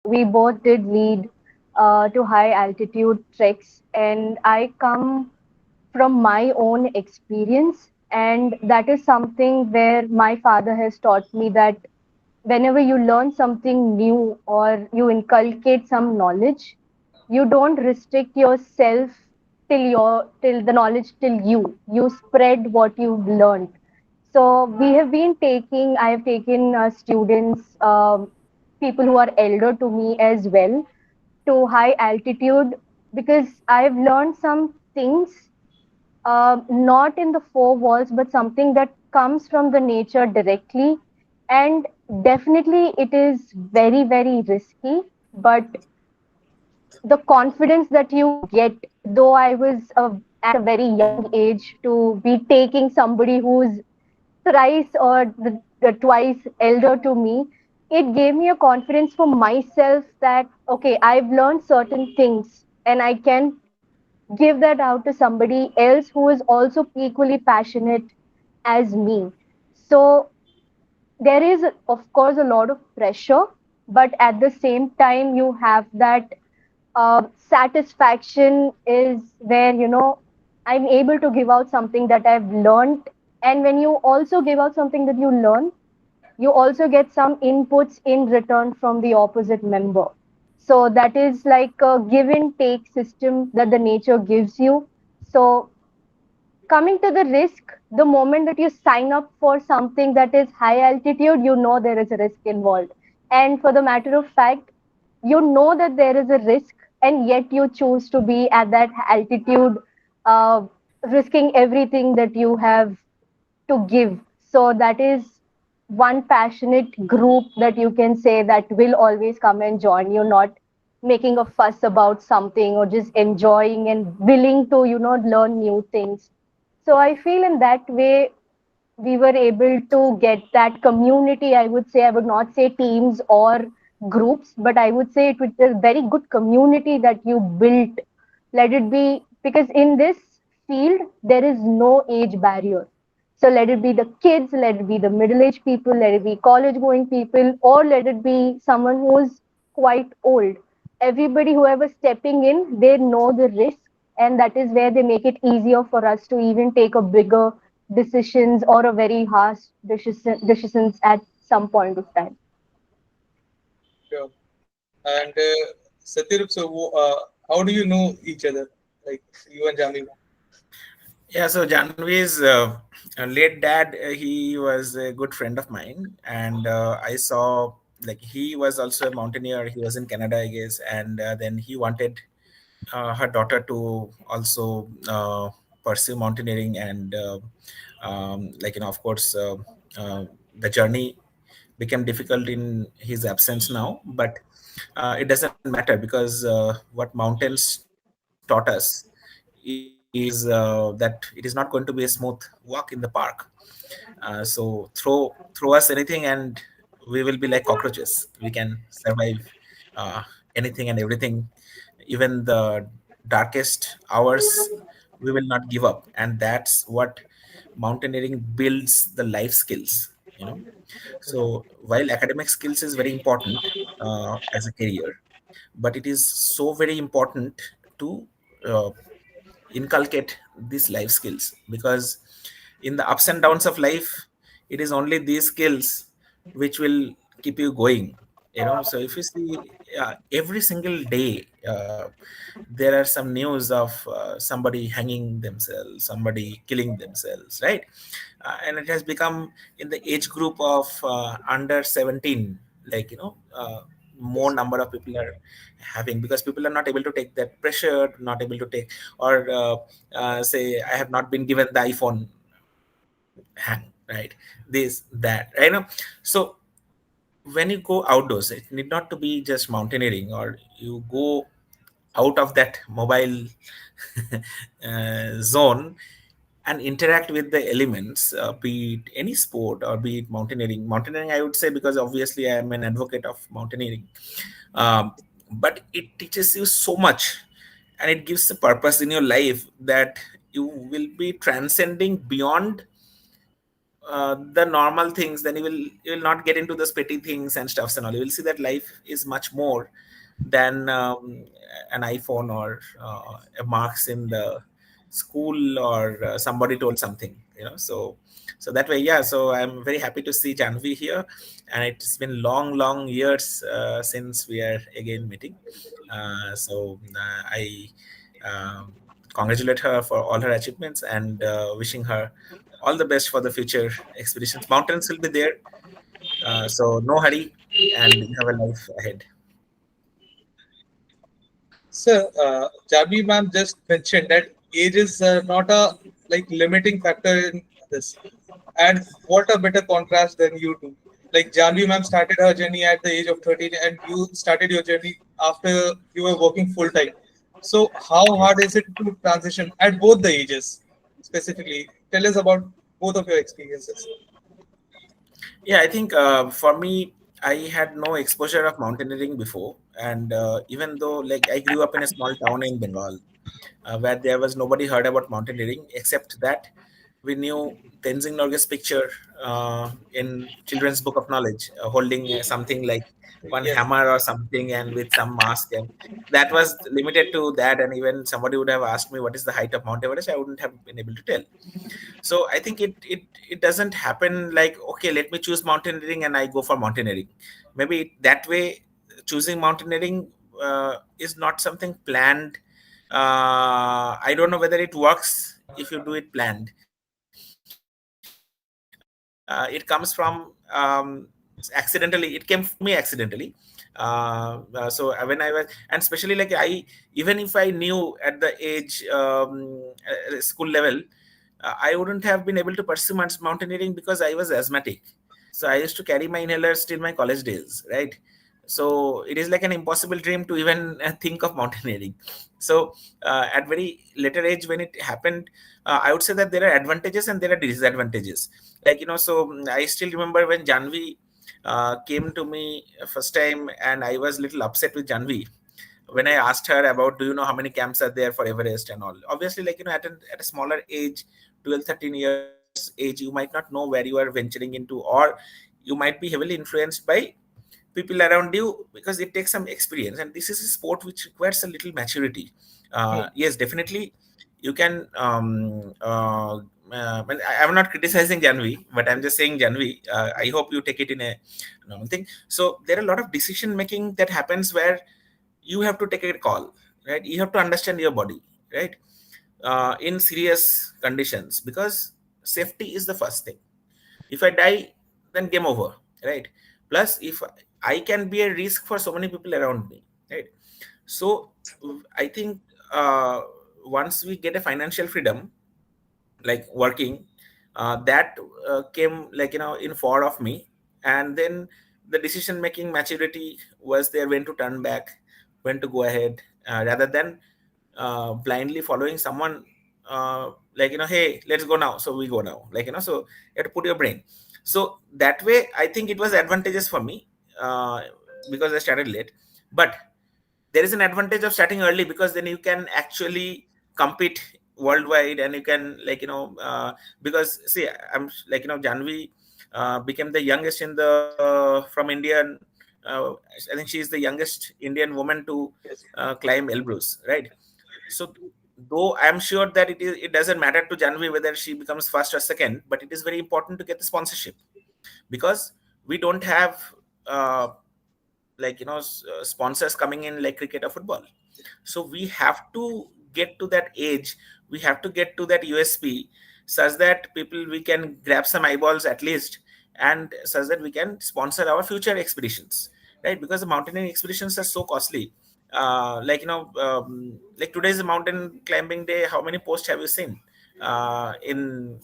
we both did lead to high altitude treks, and I come from my own experience. And that is something where my father has taught me that whenever you learn something new or you inculcate some knowledge, you don't restrict yourself till the knowledge till you spread what you've learned. So we have been taking I have taken students, people who are elder to me as well, to high altitude, because I've learned some things, not in the four walls, but something that comes from the nature directly. And definitely, it is very, very risky. But the confidence that you get, though I was at a very young age to be taking somebody who's thrice or the twice elder to me, it gave me a confidence for myself that, okay, I've learned certain things and I can give that out to somebody else who is also equally passionate as me. So there is, of course, a lot of pressure, but at the same time, you have that satisfaction is where, I'm able to give out something that I've learned. And when you also give out something that you learn, you also get some inputs in return from the opposite member. So that is like a give and take system that the nature gives you. So coming to the risk, the moment that you sign up for something that is high altitude, you know there is a risk involved. And for the matter of fact, you know that there is a risk, and yet you choose to be at that altitude, uh, risking everything that you have to give. So that is one passionate group that you can say that will always come and join you, not making a fuss about something or just enjoying and willing to, learn new things. So I feel in that way we were able to get that community. I would say, I would not say teams or groups, but I would say it was a very good community that you built. Let it be, because in this field, there is no age barrier. So let it be the kids, let it be the middle aged people, let it be college going people, or let it be someone who's quite old. Everybody, whoever stepping in, they know the risk, and that is where they make it easier for us to even take a bigger decisions or a very harsh decisions at some point of time. Sure. And Satyarup, so how do you know each other, like you and Jaahnavi? Yeah, so Janvi's late dad, he was a good friend of mine, and I saw like he was also a mountaineer. He was in Canada, I guess, and then he wanted her daughter to also pursue mountaineering, and of course, the journey became difficult in his absence now, but it doesn't matter because what mountains taught us is that it is not going to be a smooth walk in the park. So throw us anything and we will be like cockroaches. We can survive uh, anything and everything, even the darkest hours. We will not give up, and that's what mountaineering builds the life skills. So while academic skills is very important as a career, but it is so very important to uh, inculcate these life skills, because in the ups and downs of life, it is only these skills which will keep you going. So if you see every single day, there are some news of somebody hanging themselves, somebody killing themselves, right? And it has become in the age group of under 17, like more number of people are having, because people are not able to take that pressure, not able to take, or say, I have not been given the iPhone, hang, right? This, that, right? So when you go outdoors, it need not to be just mountaineering, or you go out of that mobile zone and interact with the elements, be it any sport or be it mountaineering. Mountaineering, I would say, because obviously I am an advocate of mountaineering, but it teaches you so much, and it gives a purpose in your life that you will be transcending beyond the normal things, then you will not get into those petty things and stuffs and all. You will see that life is much more than an iPhone or a marks in the school, or somebody told something, so that way, yeah. So I'm very happy to see Janvi here, and it's been long years since we are again meeting. I um, congratulate her for all her achievements, and wishing her all the best for the future expeditions. Mountains will be there, so no hurry, and you have a life ahead. Sir, Jabi ma'am just mentioned that age is not a like limiting factor in this. And what a better contrast than you two. Like Janvi ma'am started her journey at the age of 13, and you started your journey after you were working full time. So how hard is it to transition at both the ages specifically? Tell us about both of your experiences. Yeah, I think for me, I had no exposure of mountaineering before, and even though like I grew up in a small town in Bengal, where there was nobody heard about mountaineering except that we knew Tenzing Norge's picture in children's book of knowledge, holding something like one Yes. hammer or something, and with some mask, and that was limited to that. And even somebody would have asked me what is the height of Mount Everest, I wouldn't have been able to tell. So I think it doesn't happen like, okay, let me choose mountaineering and I go for mountaineering. Maybe that way, choosing mountaineering is not something planned. I don't know whether it works if you do it planned. It comes from accidentally. It came for me accidentally. So when I was, and especially like even if I knew at the age school level, I wouldn't have been able to pursue mountaineering because I was asthmatic. So I used to carry my inhalers till my college days, right? So it is like an impossible dream to even think of mountaineering. So at very later age when it happened, I would say that there are advantages and there are disadvantages. Like, so I still remember when Janvi came to me first time, and I was little upset with Janvi when I asked her about, do you know how many camps are there for Everest and all. Obviously, like, at a smaller age, 12, 13 years age, you might not know where you are venturing into, or you might be heavily influenced by people around you, because it takes some experience, and this is a sport which requires a little maturity. Hmm. Yes, definitely you can I'm not criticizing Janvi, but I'm just saying, Janvi, I hope you take it in a normal thing. So there are a lot of decision making that happens where you have to take a call, right? You have to understand your body, right? In serious conditions, because safety is the first thing. If I die, then game over, right? Plus, if I can be a risk for so many people around me, right? So I think once we get a financial freedom, like working, that came, like, in forward of me. And then the decision making maturity was there, when to turn back, when to go ahead, rather than blindly following someone, like, hey, let's go now, so we go now, like, so you have to put your brain. So that way, I think it was advantageous for me, because I started late. But there is an advantage of starting early, because then you can actually compete worldwide, and you can, like, because see, I'm like, Janvi became the youngest in the from Indian, uh, I think she is the youngest Indian woman to Yes. climb Elbrus, right? So though I'm sure that it doesn't matter to Janvi whether she becomes first or second, but it is very important to get the sponsorship, because we don't have uh, like, sponsors coming in like cricket or football. So we have to get to that age, we have to get to that USP, such that people, we can grab some eyeballs at least, and such that we can sponsor our future expeditions, right? Because the mountaineering expeditions are so costly. Like, like today's mountain climbing day, how many posts have you seen in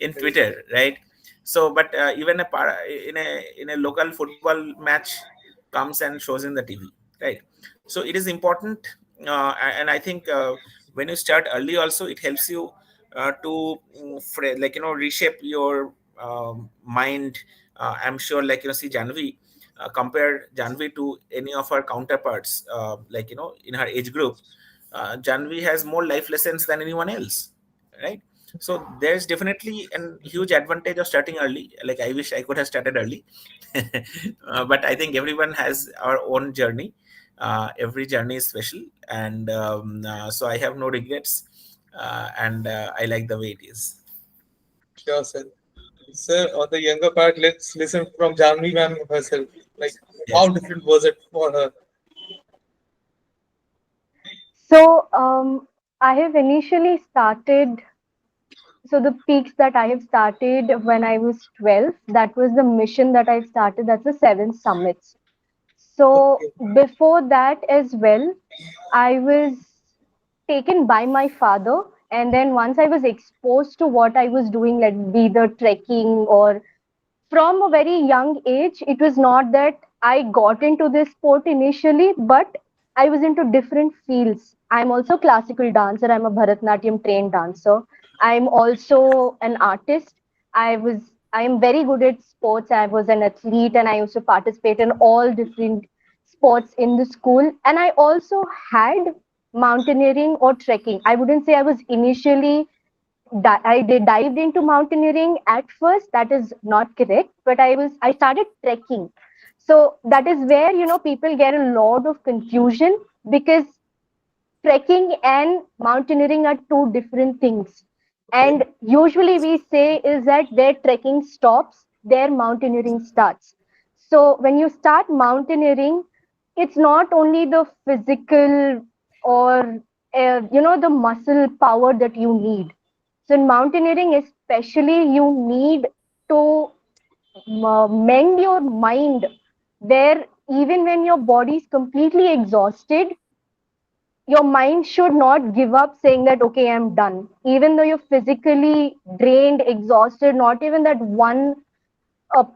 in Very Twitter, right? So but even in a local football match comes and shows in the TV, right? So it is important, and I think when you start early also, it helps you to like, reshape your mind. I'm sure, like, see Janvi, compare Janvi to any of her counterparts, like, in her age group, Janvi has more life lessons than anyone else, right? So there's definitely a huge advantage of starting early. Like I wish I could have started early, but I think everyone has our own journey. Every journey is special, and so I have no regrets, and I like the way it is. Sure, sir. Sir, on the younger part, let's listen from Janvi ma'am herself. Like, how Yes. different was it for her? So, I have initially started, so the peaks that I have started when I was 12, that was the mission that I've started, that's the seven summits. So, Okay, before that as well, I was taken by my father. And then once I was exposed to what I was doing, like be the trekking or from a very young age, it was not that I got into this sport initially, but I was into different fields. I'm also a classical dancer. I'm a Bharatnatyam trained dancer. I'm also an artist. I am very good at sports. I was an athlete and I used to participate in all different sports in the school. And I also had mountaineering or trekking. I wouldn't say I was initially I did dived into mountaineering at first. That is not correct, but I started trekking. So that is where people get a lot of confusion because trekking and mountaineering are two different things. okay, And usually we say is that where trekking stops, there mountaineering starts. So when you start mountaineering, it's not only the physical or the muscle power that you need. So in mountaineering, especially, you need to mend your mind. Where even when your body is completely exhausted, your mind should not give up saying that okay, I'm done, even though you're physically drained, exhausted, not even that one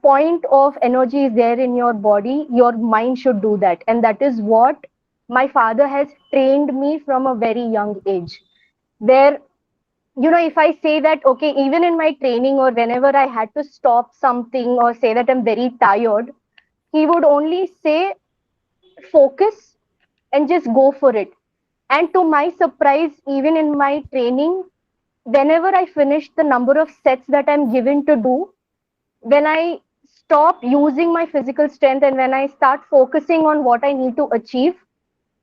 point of energy is there in your body, your mind should do that. And that is what my father has trained me from a very young age, where if I say that okay, even in my training or whenever I had to stop something or say that I'm very tired, he would only say focus and just go for it. And to my surprise, even in my training, whenever I finish the number of sets that I'm given to do, when I stop using my physical strength and when I start focusing on what I need to achieve,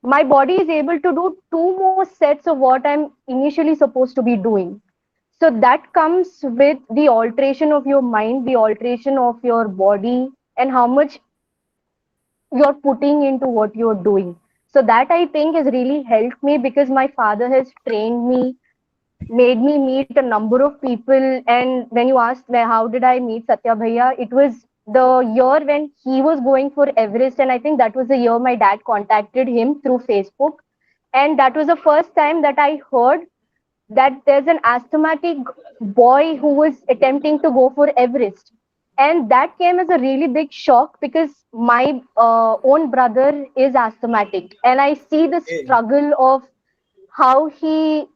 my body is able to do two more sets of what I'm initially supposed to be doing. So that comes with the alteration of your mind, the alteration of your body, and how much you're putting into what you're doing. So that I think has really helped me because my father has trained me, made me meet a number of people. And when you asked how did I meet Satya Bhaiya, it was the year when he was going for Everest, and I think that was the year my dad contacted him through Facebook. And that was the first time that I heard that there's an asthmatic boy who was attempting to go for Everest. And that came as a really big shock because my own brother is asthmatic. And I see the okay. struggle of how he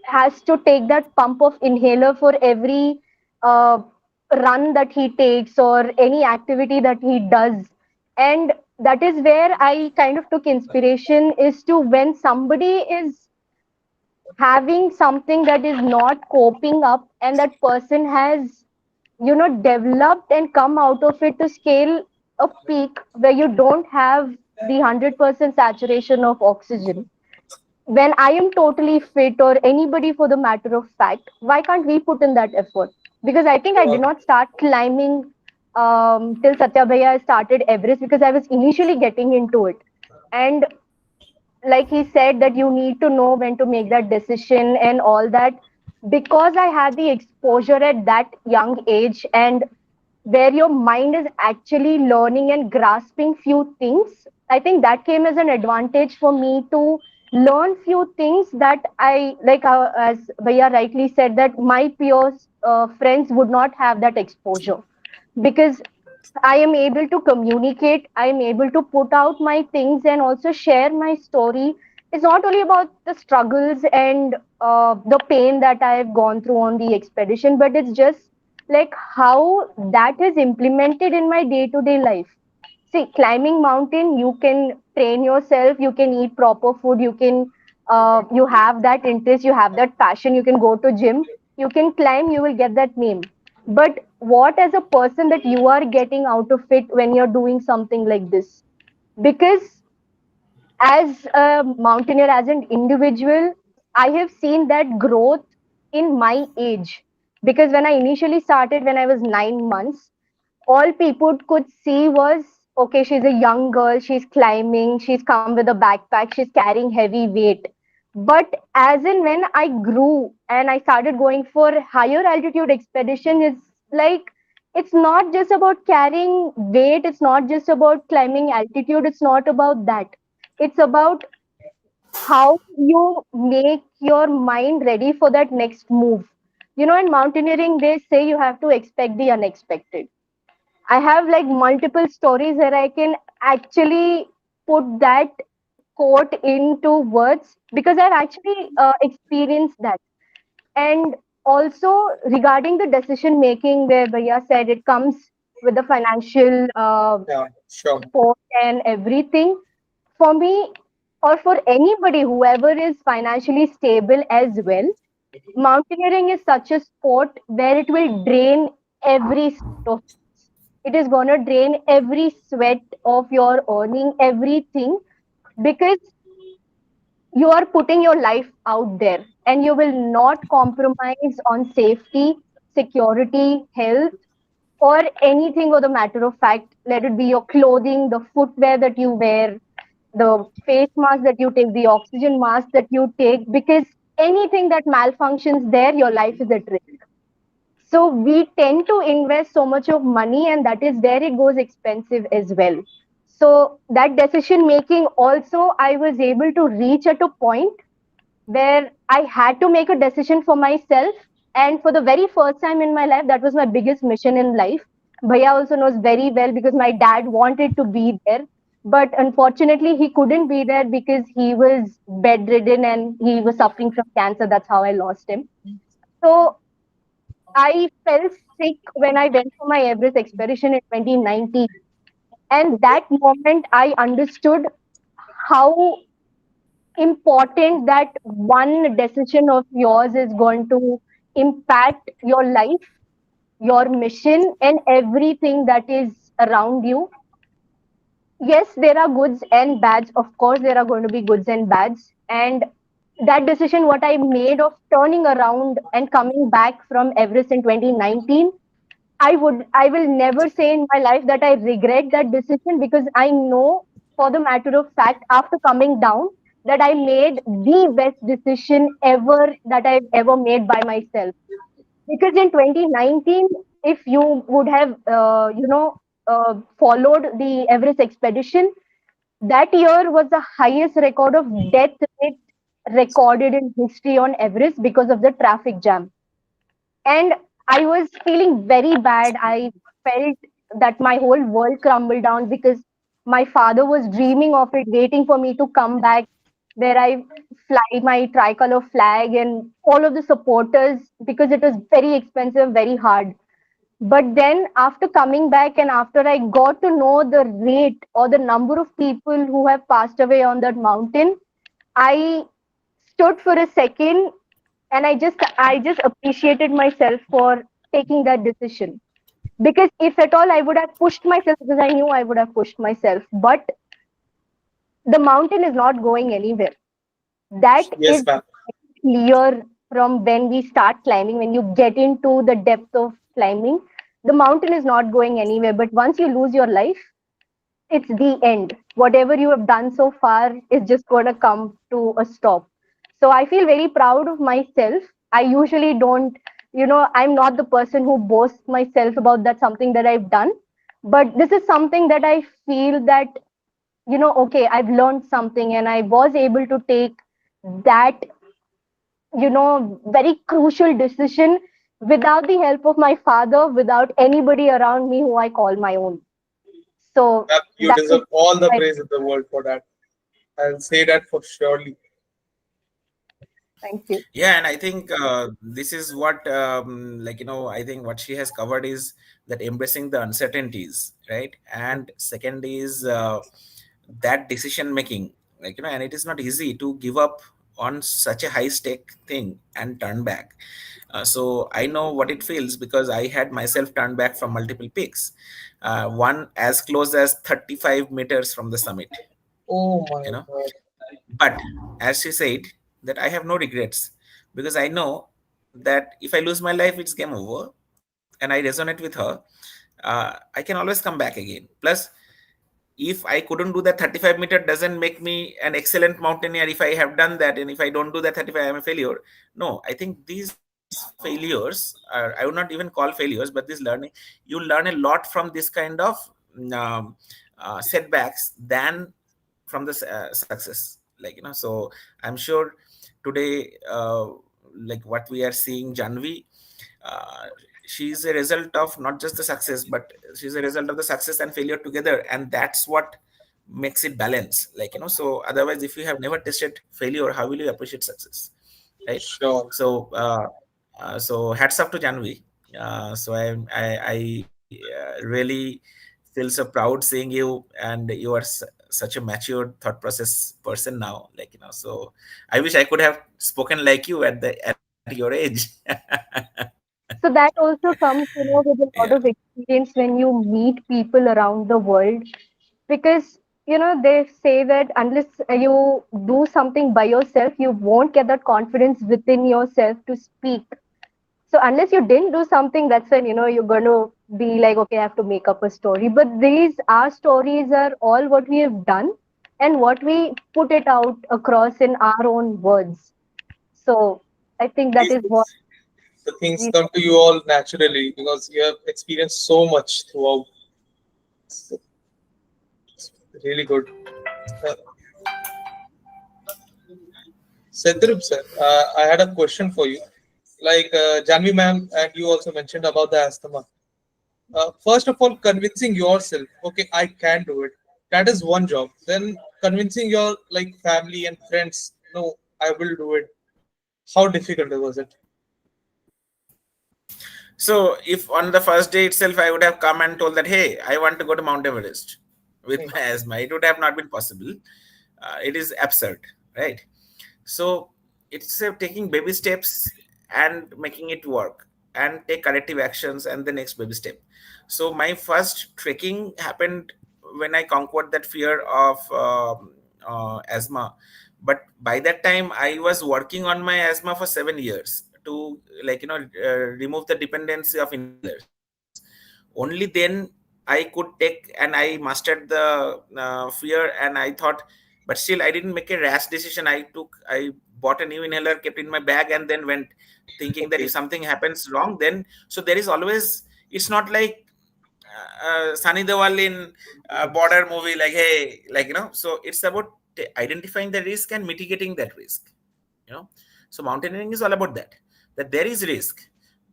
has to take that pump of inhaler for every uh, run that he takes or any activity that he does. And that is where I kind of took inspiration is to when somebody is having something that is not coping up and that person has developed and come out of it to scale a peak where you don't have the 100% saturation of oxygen. When I am totally fit, or anybody for the matter of fact, why can't we put in that effort? Because I think I did Sure. not start climbing till Satya Bhaiya I started Everest because I was initially getting into it. And like he said that you need to know when to make that decision and all that, because I had the exposure at that young age and where your mind is actually learning and grasping few things, I think that came as an advantage for me to learn few things that I like, as Bhaiya rightly said, that my peers friends would not have that exposure because I am able to communicate, I am able to put out my things and also share my story. It's not only about the struggles and the pain that I have gone through on the expedition, but it's just like how that is implemented in my day to day life. See, climbing mountain, you can train yourself, you can eat proper food, you can, you have that interest, you have that passion, you can go to gym. You can climb, you will get that name. But what as a person that you are getting out of it when you're doing something like this? Because as a mountaineer, as an individual, I have seen that growth in my age. Because when I initially started, when I was 9 months, all people could see was, okay, she's a young girl, she's climbing, she's come with a backpack, she's carrying heavy weight. But as in when I grew and I started going for higher altitude expedition, it's like it's not just about carrying weight, it's not just about climbing altitude, it's not about that. It's about how you make your mind ready for that next move. In mountaineering, they say you have to expect the unexpected. I have like multiple stories where I can actually put that quote into words because I've actually experienced that. And also regarding the decision making, where Bhaiya said it comes with the financial Yeah, sure. support and everything. For me, or for anybody, whoever is financially stable as well, mountaineering is such a sport where it will drain every sort of, it is going to drain every sweat of your earning, everything, because you are putting your life out there and you will not compromise on safety, security, health, or anything for the matter of fact. Let it be your clothing, the footwear that you wear, the face mask that you take, the oxygen mask that you take, because anything that malfunctions there, your life is at risk. So we tend to invest so much of money, and that is where it goes expensive as well. So that decision making also, I was able to reach at a point where I had to make a decision for myself. And for the very first time in my life, that was my biggest mission in life. Bhaiya also knows very well because my dad wanted to be there. But unfortunately, he couldn't be there because he was bedridden and he was suffering from cancer. That's how I lost him. So I fell sick when I went for my Everest expedition in 2019. And that moment, I understood how important that one decision of yours is going to impact your life, your mission, and everything that is around you. Yes, there are goods and bads. Of course, there are going to be goods and bads. And that decision, what I made of turning around and coming back from Everest in 2019, I will never say in my life that I regret that decision, because I know for the matter of fact, after coming down, that I made the best decision ever that I've ever made by myself. Because in 2019, if you would have, followed the Everest expedition, that year was the highest record of death rate recorded in history on Everest because of the traffic jam. And I was feeling very bad. I felt that my whole world crumbled down because my father was dreaming of it, waiting for me to come back, where I fly my tricolor flag and all of the supporters, because it was very expensive, very hard. But then, after coming back and after I got to know the rate or the number of people who have passed away on that mountain, I stood for a second and I just appreciated myself for taking that decision. Because if at all I would have pushed myself, because I knew I would have pushed myself, but the mountain is not going anywhere. That is Yes, ma'am. clear from when we start climbing. When you get into the depth of climbing, the mountain is not going anywhere. But once you lose your life, it's the end. Whatever you have done so far is just going to come to a stop. So I feel very proud of myself. I usually don't, I'm not the person who boasts myself about that something that I've done. But this is something that I feel that, okay, I've learned something and I was able to take that, very crucial decision without the help of my father, without anybody around me who I call my own. So Ma'am, you that is deserve all the my praise in the world for that. I'll say that for surely. thank you. Yeah, and I think this is what, I think what she has covered is that embracing the uncertainties, right? And second is that decision making, and it is not easy to give up on such a high stake thing and turn back. So I know what it feels because I had myself turned back from multiple peaks, one as close as 35 meters from the summit. Oh my You know, God. but as she said, that I have no regrets because I know that if I lose my life, it's game over, and I resonate with her. I can always come back again. Plus, if I couldn't do that 35-meter, doesn't make me an excellent mountaineer if I have done that, and if I don't do that 35, I'm a failure. No, I think these failures are, I would not even call failures, but this learning, you learn a lot from this kind of um, setbacks than from the success. Like, so I'm sure today, like what we are seeing, Janvi, uh, she's a result of not just the success, but she's a result of the success and failure together, and that's what makes it balance. Like, so otherwise, if you have never tasted failure, how will you appreciate success, right? Sure. So so hats off to Janvi. So I really feel so proud seeing you, and you are such a matured thought process person now. Like, so I wish I could have spoken like you at your age. So that also comes, with a Yeah. lot of experience when you meet people around the world. Because, they say that unless you do something by yourself, you won't get that confidence within yourself to speak. So unless you didn't do something, that's when, you're going to be like, okay, I have to make up a story. But our stories are all what we have done and what we put it out across in our own words. So I think that These is what things, the things we. come to you all naturally because you have experienced so much throughout. It's really good. Uh, Satyarup sir, I had a question for you. Like Janvi ma'am, and you also mentioned about the asthma. First of all, convincing yourself, okay, I can do it. That is one job. Then convincing your like family and friends, no, I will do it. How difficult was it? So if on the first day itself I would have come and told that, hey, I want to go to Mount Everest with Hmm. my asthma, it would have not been possible. It is absurd, right? So it's taking baby steps and making it work, and take corrective actions and the next baby step. So my first trekking happened when I conquered that fear of asthma. But by that time I was working on my asthma for 7 years to, like, remove the dependency of inhalers. Only then I could take, and I mastered the fear, and I thought, but still I didn't make a rash decision. I bought a new inhaler, kept in my bag, and then went, thinking that if Okay. something happens wrong, then, so there is always, it's not like Sunny Deol in border movie, like, hey, like, so it's about identifying the risk and mitigating that risk. you know so mountaineering is all about that there is risk,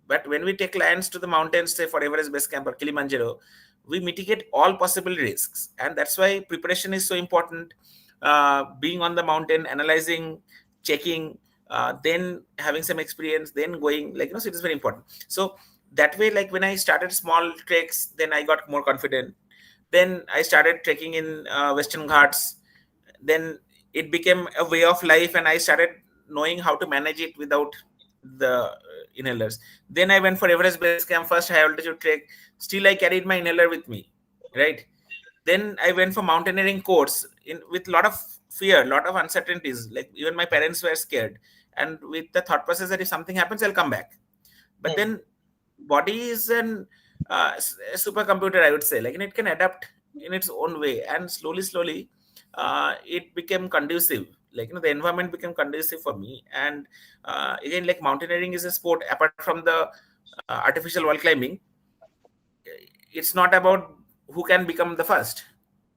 but when we take clients to the mountains, say for Everest Base Camp or Kilimanjaro, we mitigate all possible risks, and that's why preparation is so important. Being on the mountain, analyzing, checking, then having some experience, then going, like, so it is very important. So that way, like, when I started small treks, then I got more confident. Then I started trekking in Western Ghats. Then it became a way of life, and I started knowing how to manage it without the inhalers. Then I went for Everest Base Camp, first high altitude trek. Still I carried my inhaler with me, right? Then I went for mountaineering course in with a lot of fear, lot of uncertainties. Like, even my parents were scared, and with the thought process that if something happens, I'll come back. But Hmm. then body is an a supercomputer, I would say. Like, and it can adapt in its own way, and slowly it became conducive. Like, the environment became conducive for me. And again, like, mountaineering is a sport apart from the artificial wall climbing. It's not about who can become the first.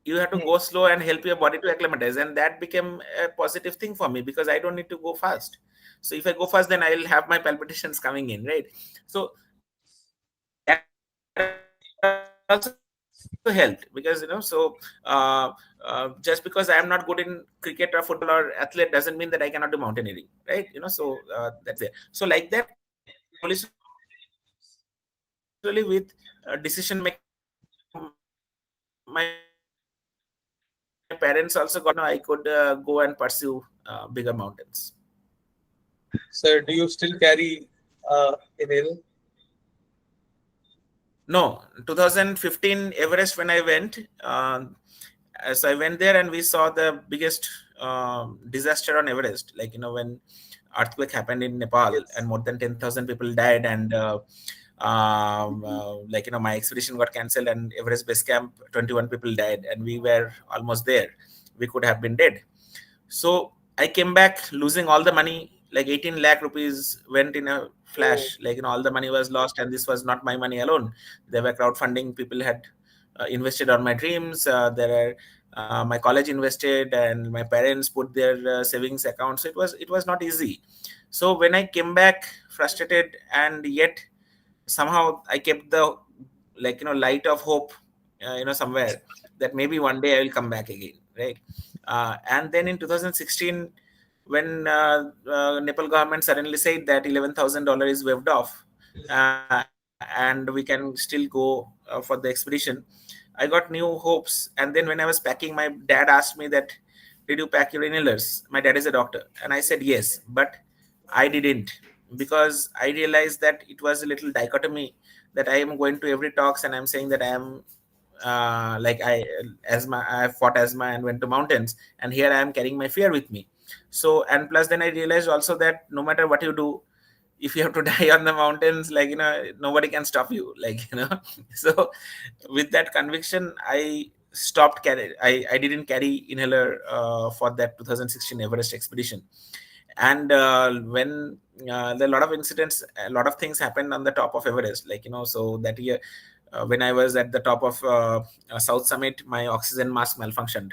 You have to Hmm. go slow and help your body to acclimatize, and that became a positive thing for me because I don't need to go fast. So if I go fast, then I'll have my palpitations coming in, right? So that also helped because, just because I am not good in cricket or football or athlete doesn't mean that I cannot do mountaineering, right? So that's there. So like that, slowly slowly with decision making, my parents also got to know that, I could go and pursue my dreams. bigger mountains. Sir, do you still carry inhaler? No, 2015 Everest when I went. So I went there and we saw the biggest disaster on Everest. Like, when earthquake happened in Nepal Yes. and more than 10,000 people died, and my expedition got cancelled, and Everest base camp 21 people died, and we were almost there. We could have been dead. So I came back losing all the money, like 18 lakh rupees went in a Oh, flash. Like, all the money was lost, and this was not my money alone. There were crowdfunding. People had invested on my dreams. There are my college invested, and my parents put their savings accounts. So it was not easy. So when I came back frustrated, and yet somehow I kept the, light of hope, somewhere, that maybe one day I will come back again, right? And then in 2016, when Nepal government suddenly said that $11,000 is waived off, and we can still go for the expedition, I got new hopes. And then when I was packing, my dad asked me that, "Did you pack your inhalers?" My dad is a doctor, and I said yes, but I didn't, because I realized that it was a little dichotomy, that I am going to every talks and I'm saying that I am like I asthma, I fought asthma and went to mountains, and here I am carrying my fear with me. So, and plus then I realized also that no matter what you do, if you have to die on the mountains, nobody can stop you, so with that conviction, I stopped carry I didn't carry inhaler for that 2016 Everest expedition. And when there are a lot of incidents, a lot of things happened on the top of Everest, so that year, when I was at the top of South Summit, my oxygen mask malfunctioned,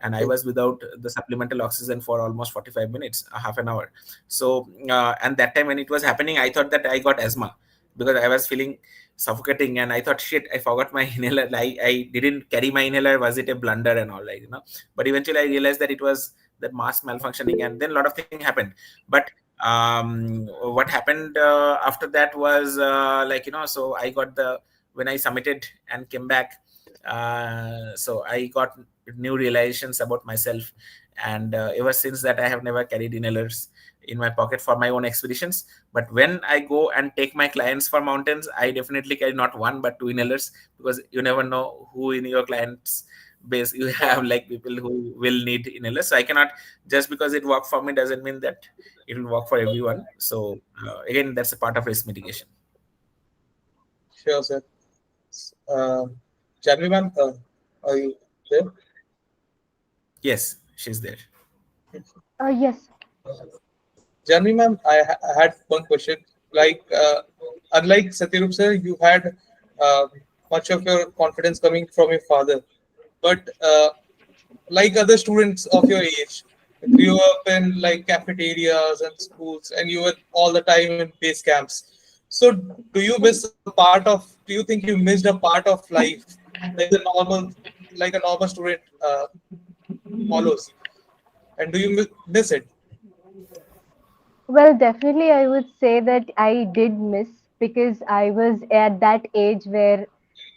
and I oh, was without the supplemental oxygen for almost 45 minutes, a half an hour. So and that time when it was happening, I thought that I got asthma, because I was feeling suffocating, and I thought, shit, I forgot my inhaler. I didn't carry my inhaler. Was it a blunder and all, but eventually I realized that it was that mask malfunctioning, and then a lot of things happened. But what happened after that was, so I got the when I submitted and came back, so I got new realizations about myself. And ever since that, I have never carried inhalers in my pocket for my own expeditions. But when I go and take my clients for mountains, I definitely carry not one but two inhalers, because you never know who in your clients base you yeah, have, like people who will need inhalers. So I cannot, just because it worked for me doesn't mean that it will work for everyone. So again, that's a part of risk mitigation. sure, sir. Uh, Janvi ma'am, are you there? Yes, she's there. Yes. Janvi ma'am, I had one question. Like, unlike Satyarup sir, you had uh, much of your confidence coming from your father. But like other students of your age, grew up in like cafeterias and schools, and you were all the time in base camps. So, do you miss a part of? Do you think you missed a part of life, like the normal, like a normal student follows? And do you miss it? Well, definitely, I would say that I did miss because I was at that age where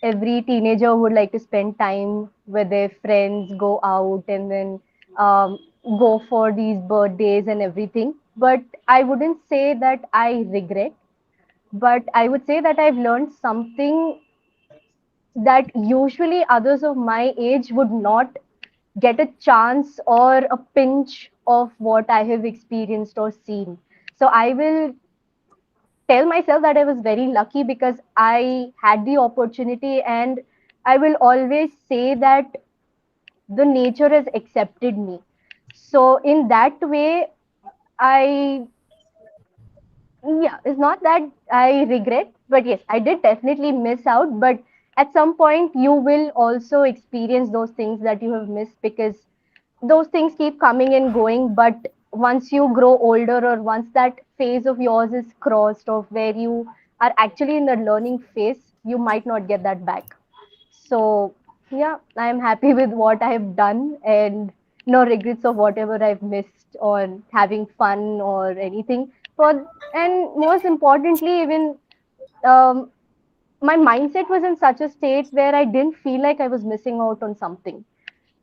every teenager would like to spend time with their friends, go out, and then um, go for these birthdays and everything. But I wouldn't say that I regret, but I would say that I've learned something that usually others of my age would not get a chance or a pinch of what I have experienced or seen. So I will tell myself that I was very lucky because I had the opportunity, and I will always say that the nature has accepted me. So in that way, I yeah, it's not that I regret, but yes, I did definitely miss out. But at some point, you will also experience those things that you have missed because those things keep coming and going. But once you grow older, or once that phase of yours is crossed, of where you are actually in the learning phase, you might not get that back. So, yeah, I'm happy with what I have done and no regrets of whatever I've missed on having fun or anything. For and most importantly, even um, my mindset was in such a state where I didn't feel like I was missing out on something,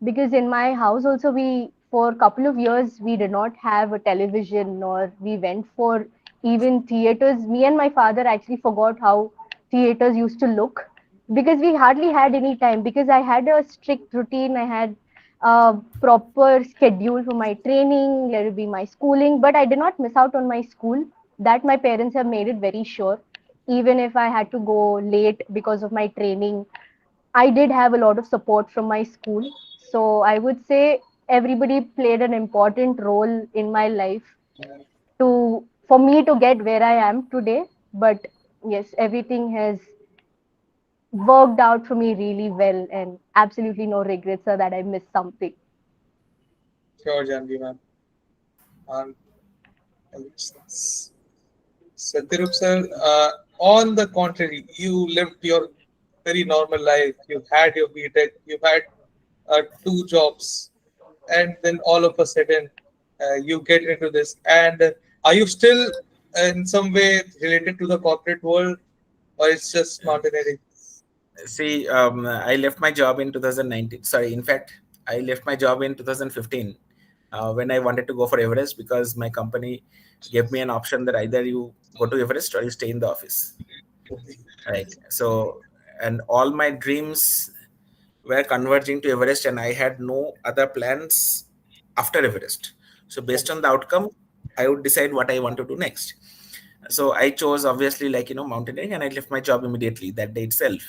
because in my house also we for a couple of years we did not have a television, nor we went for even theaters. Me and my father actually forgot how theaters used to look, because we hardly had any time, because I had a strict routine. I had a proper schedule for my training, let it be my schooling, but I did not miss out on my school. That my parents have made it very sure. Even if I had to go late because of my training, I did have a lot of support from my school. So I would say everybody played an important role in my life to for me to get where I am today. But yes, everything has worked out for me really well, and absolutely no regrets or that I missed something. Sure, Janvi ma'am. And Satyarup sir, on the contrary, you lived your very normal life. You had your BTech, you had two jobs, and then all of a sudden you get into this. And are you still in some way related to the corporate world, or it's just mountaineering? See, I left my job in 2019. Sorry, in fact, I left my job in 2015 when I wanted to go for Everest, because my company gave me an option that either you go to Everest or you stay in the office. Right. So, and all my dreams were converging to Everest, and I had no other plans after Everest. So, based on the outcome, I would decide what I want to do next. So I chose, obviously, like, mountaineering, and I left my job immediately that day itself,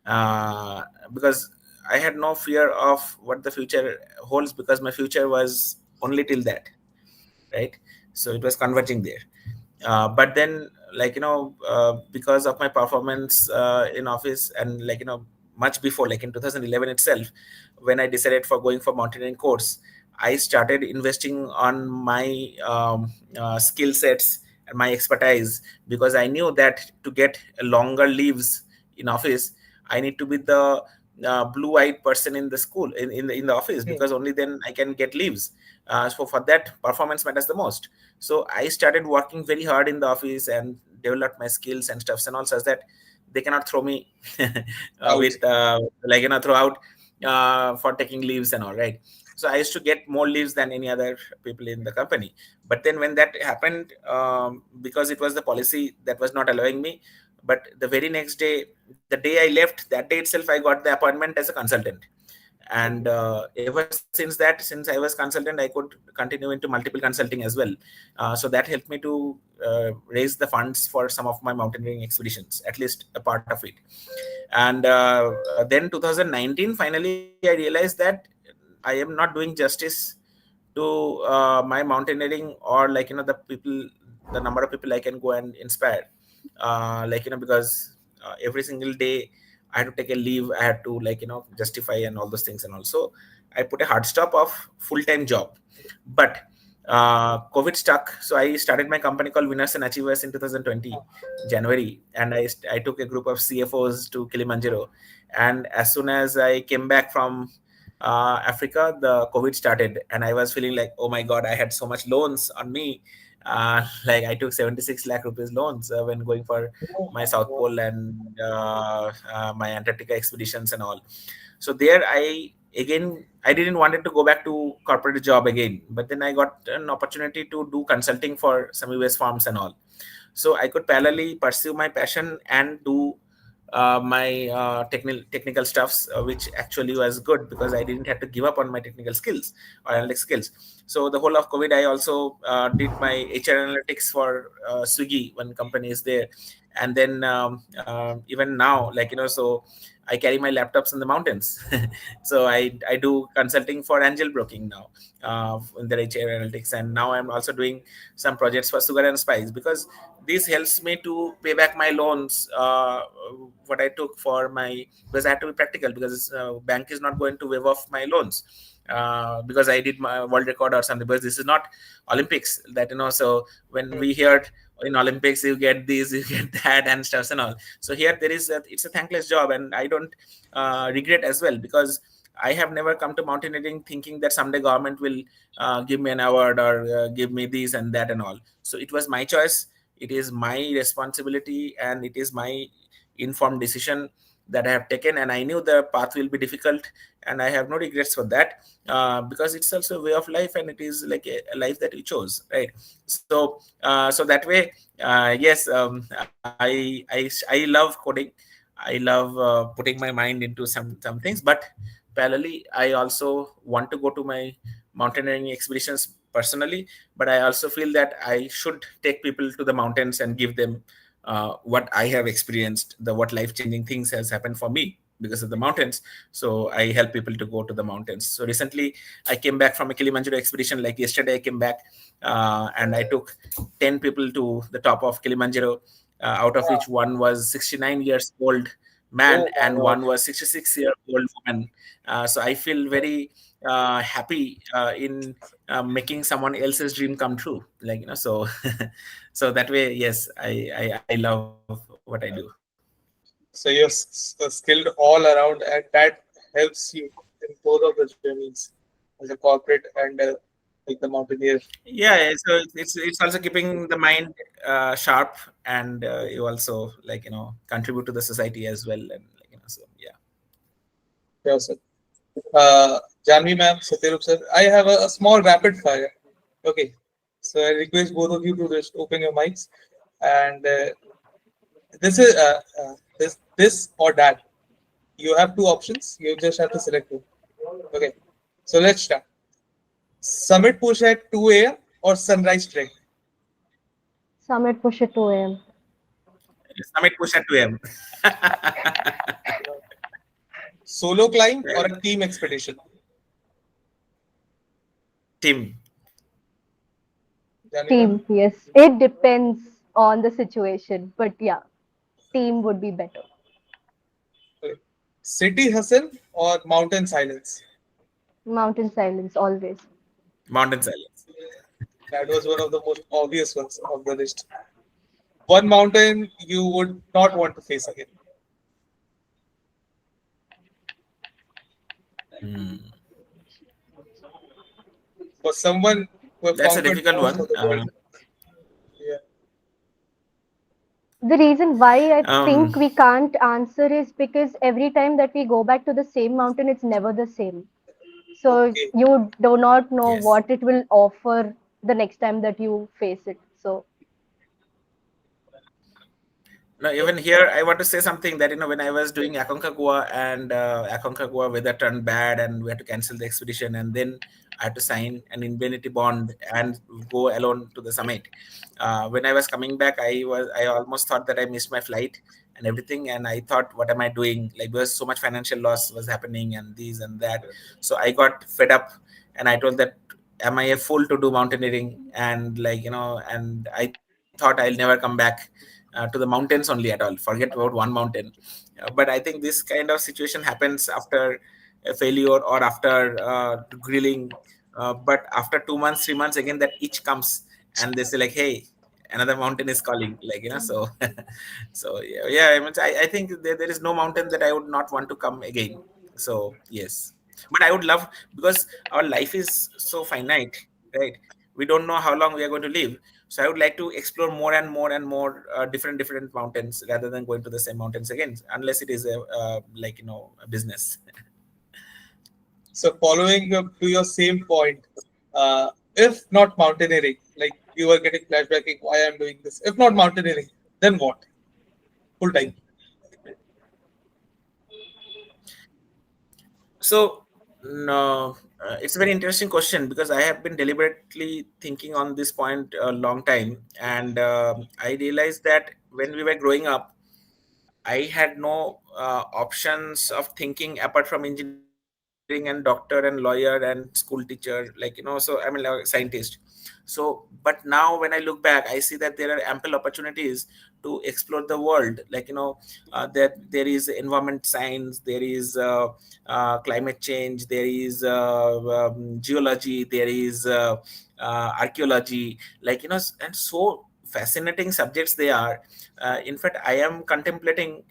uh, because I had no fear of what the future holds, because my future was only till that, right? So it was converging there. But then, like, because of my performance in office, and, like, much before, like in 2011 itself, when I decided for going for mountaineering course, I started investing on my skill sets and my expertise, because I knew that to get longer leaves in office, I need to be the blue-eyed person in the school, in the office, Hmm. because only then I can get leaves. So for that, performance matters the most. So I started working very hard in the office and developed my skills and stuffs and all, such that they cannot throw me Out. with like, throw out for taking leaves and all, right? So I used to get more leaves than any other people in the company. But then when that happened, because it was the policy that was not allowing me, but the very next day, the day I left, that day itself, I got the appointment as a consultant. And ever since that, since I was consultant, I could continue into multiple consulting as well. So that helped me to raise the funds for some of my mountaineering expeditions, at least a part of it. And then 2019, finally I realized that I am not doing justice to my mountaineering, or, like, the people, the number of people I can go and inspire, like, because every single day I had to take a leave, I had to, like, justify and all those things. And also I put a hard stop of full-time job. But COVID stuck, so I started my company called Winners and Achievers in 2020 January, and I took a group of CFOs to Kilimanjaro. And as soon as I came back from Africa, the COVID started, and I was feeling like, oh my God, I had so much loans on me. Like, I took 76 lakh rupees loans when going for my South Pole and my Antarctica expeditions and all. So there, I didn't wanted to go back to corporate job again, but then I got an opportunity to do consulting for some US farms and all. So I could parallelly pursue my passion and do my technical stuffs, which actually was good, because I didn't have to give up on my technical skills or analytics skills. So the whole of COVID, I also did my HR analytics for Swiggy, one company is there. And then even now, like, so I carry my laptops in the mountains. So I do consulting for angel broking now in the HR analytics. And now I'm also doing some projects for sugar and spice, because this helps me to pay back my loans, what I took for my, because I have to be practical, because bank is not going to waive off my loans because I did my world record or something, because this is not Olympics, that, so when we heard in Olympics you get this, you get that and stuff and all. So here there is it's a thankless job, and I don't regret as well, because I have never come to mountaineering thinking that someday government will give me an award or give me this and that and all. So it was my choice, it is my responsibility, and it is my informed decision that I have taken, and I knew the path will be difficult, and I have no regrets for that, because it's also a way of life, and it is like a life that we chose, right? So that way, yes, I love coding. I love putting my mind into some things, but parallelly, I also want to go to my mountaineering expeditions personally, but I also feel that I should take people to the mountains and give them what I have experienced, the what life-changing things has happened for me because of the mountains. So I help people to go to the mountains. So recently, I came back from a Kilimanjaro expedition. Like yesterday, I came back and I took 10 people to the top of Kilimanjaro, out of Wow. which one was 69 years old man Oh my and God. one was 66-year-old woman. So I feel very happy in making someone else's dream come true. So so that way, yes, I love what I do. So you're skilled all around, and that helps you in both of the journeys as a corporate and like the mountaineer. Yeah, so it's also keeping the mind sharp, and you also contribute to the society as well, and so yeah. Yeah, sir. Janvi ma'am, Satyarup sir, I have a small rapid fire. Okay. So I request both of you to just open your mics, and this is this or that. You have two options. You just have to select one. Okay. So let's start. Summit push at 2 a.m. or sunrise trek? Summit push at 2 a.m. Summit push at 2 a.m. Solo climb or a team expedition? Team. Janvi ma'am? Team, yes. It depends on the situation, but yeah, team would be better. Okay. City hustle or mountain silence? Mountain silence, always. Mountain silence. That was one of the most obvious ones of the list. One mountain you would not want to face again. Hmm. For someone who have That's a conquered difficult most one. of the world. Yeah. The reason why I Um, think we can't answer is because every time that we go back to the same mountain, it's never the same. So Okay. you do not know yes. what it will offer the next time that you face it. So No, even here, I want to say something that, when I was doing Aconcagua, and Aconcagua weather turned bad and we had to cancel the expedition, and then I had to sign an indemnity bond and go alone to the summit. When I was coming back, I almost thought that I missed my flight and everything, and I thought, what am I doing? Like, because so much financial loss was happening and these and that. So I got fed up, and I told that, am I a fool to do mountaineering? And and I thought I'll never come back to the mountains only at all. Forget about one mountain. But I think this kind of situation happens after a failure or after grilling. But after 2 months, 3 months, again that itch comes, and they say like, "Hey, another mountain is calling." So, so yeah. I think there is no mountain that I would not want to come again. So yes, but I would love, because our life is so finite, right? We don't know how long we are going to live, so I would like to explore more and more and more different mountains rather than going to the same mountains again, unless it is a a business. So following up to your same point, if not mountaineering, like you were getting flashbacking why I'm doing this. If not mountaineering, then what? Full time. So no, it's a very interesting question, because I have been deliberately thinking on this point a long time, and I realized that when we were growing up, I had no options of thinking apart from engineering and doctor and lawyer and school teacher, so I mean, like scientist. So, but now when I look back, I see that there are ample opportunities to explore the world. That there is environment science, there is climate change, there is geology, there is archaeology, and so fascinating subjects they are. In fact, I am contemplating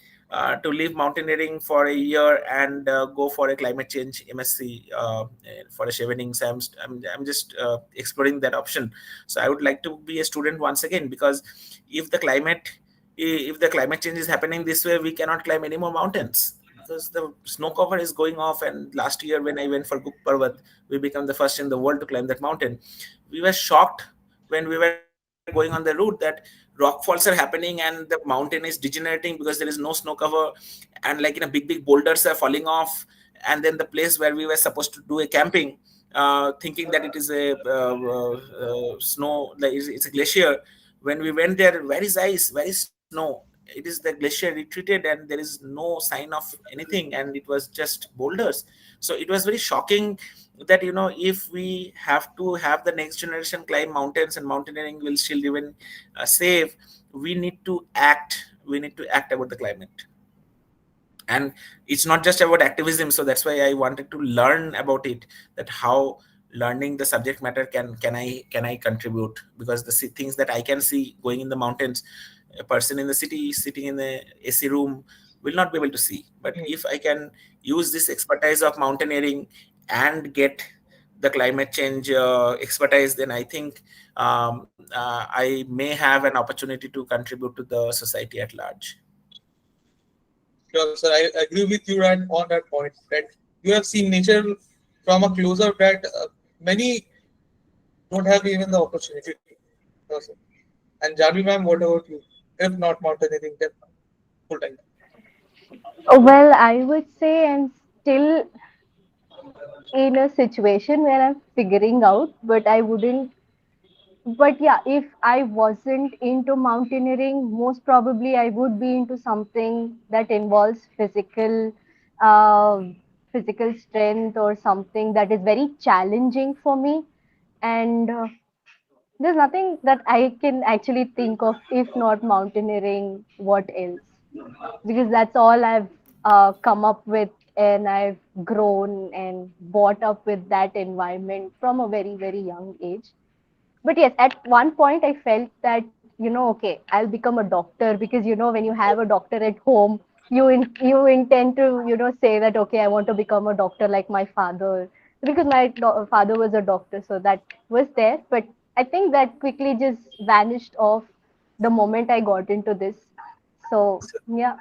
to leave mountaineering for a year and go for a climate change MSc for a chevening. So I'm just exploring that option. So I would like to be a student once again, because if the climate if the climate change is happening this way, we cannot climb any more mountains because the snow cover is going off. And last year when I went for Guk Parvat, we became the first in the world to climb that mountain. We were shocked when we were going on the route that rockfalls are happening and the mountain is degenerating because there is no snow cover, and like big boulders are falling off. And then the place where we were supposed to do a camping, thinking that it is a snow, like it's a glacier. When we went there, where is ice, where is snow? It is the glacier retreated and there is no sign of anything, and it was just boulders. So it was very shocking that if we have to have the next generation climb mountains and mountaineering will still even save, we need to act. We need to act about the climate. And it's not just about activism, so that's why I wanted to learn about it, that how learning the subject matter can I contribute, because the things that I can see going in the mountains, a person in the city sitting in the AC room will not be able to see. But if I can use this expertise of mountaineering and get the climate change expertise, then I think I may have an opportunity to contribute to the society at large. Sure, sir. I agree with you on that point that you have seen nature from a closer that many don't have even the opportunity to. No, sir. And Jaahnavi ma'am, what about you? If not mountaineering, then full time. Well, I would say I'm still in a situation where I'm figuring out, but I wouldn't. But yeah, if I wasn't into mountaineering, most probably I would be into something that involves uh, physical strength or something that is very challenging for me. And there's nothing that I can actually think of if not mountaineering. What else? Because that's all I've come up with, and I've grown and brought up with that environment from a very, very young age. But yes, at one point I felt that, okay, I'll become a doctor, because when you have a doctor at home, you intend to say that, okay, I want to become a doctor like my father, because my father was a doctor, so that was there. But I think that quickly just vanished off the moment I got into this. So yeah,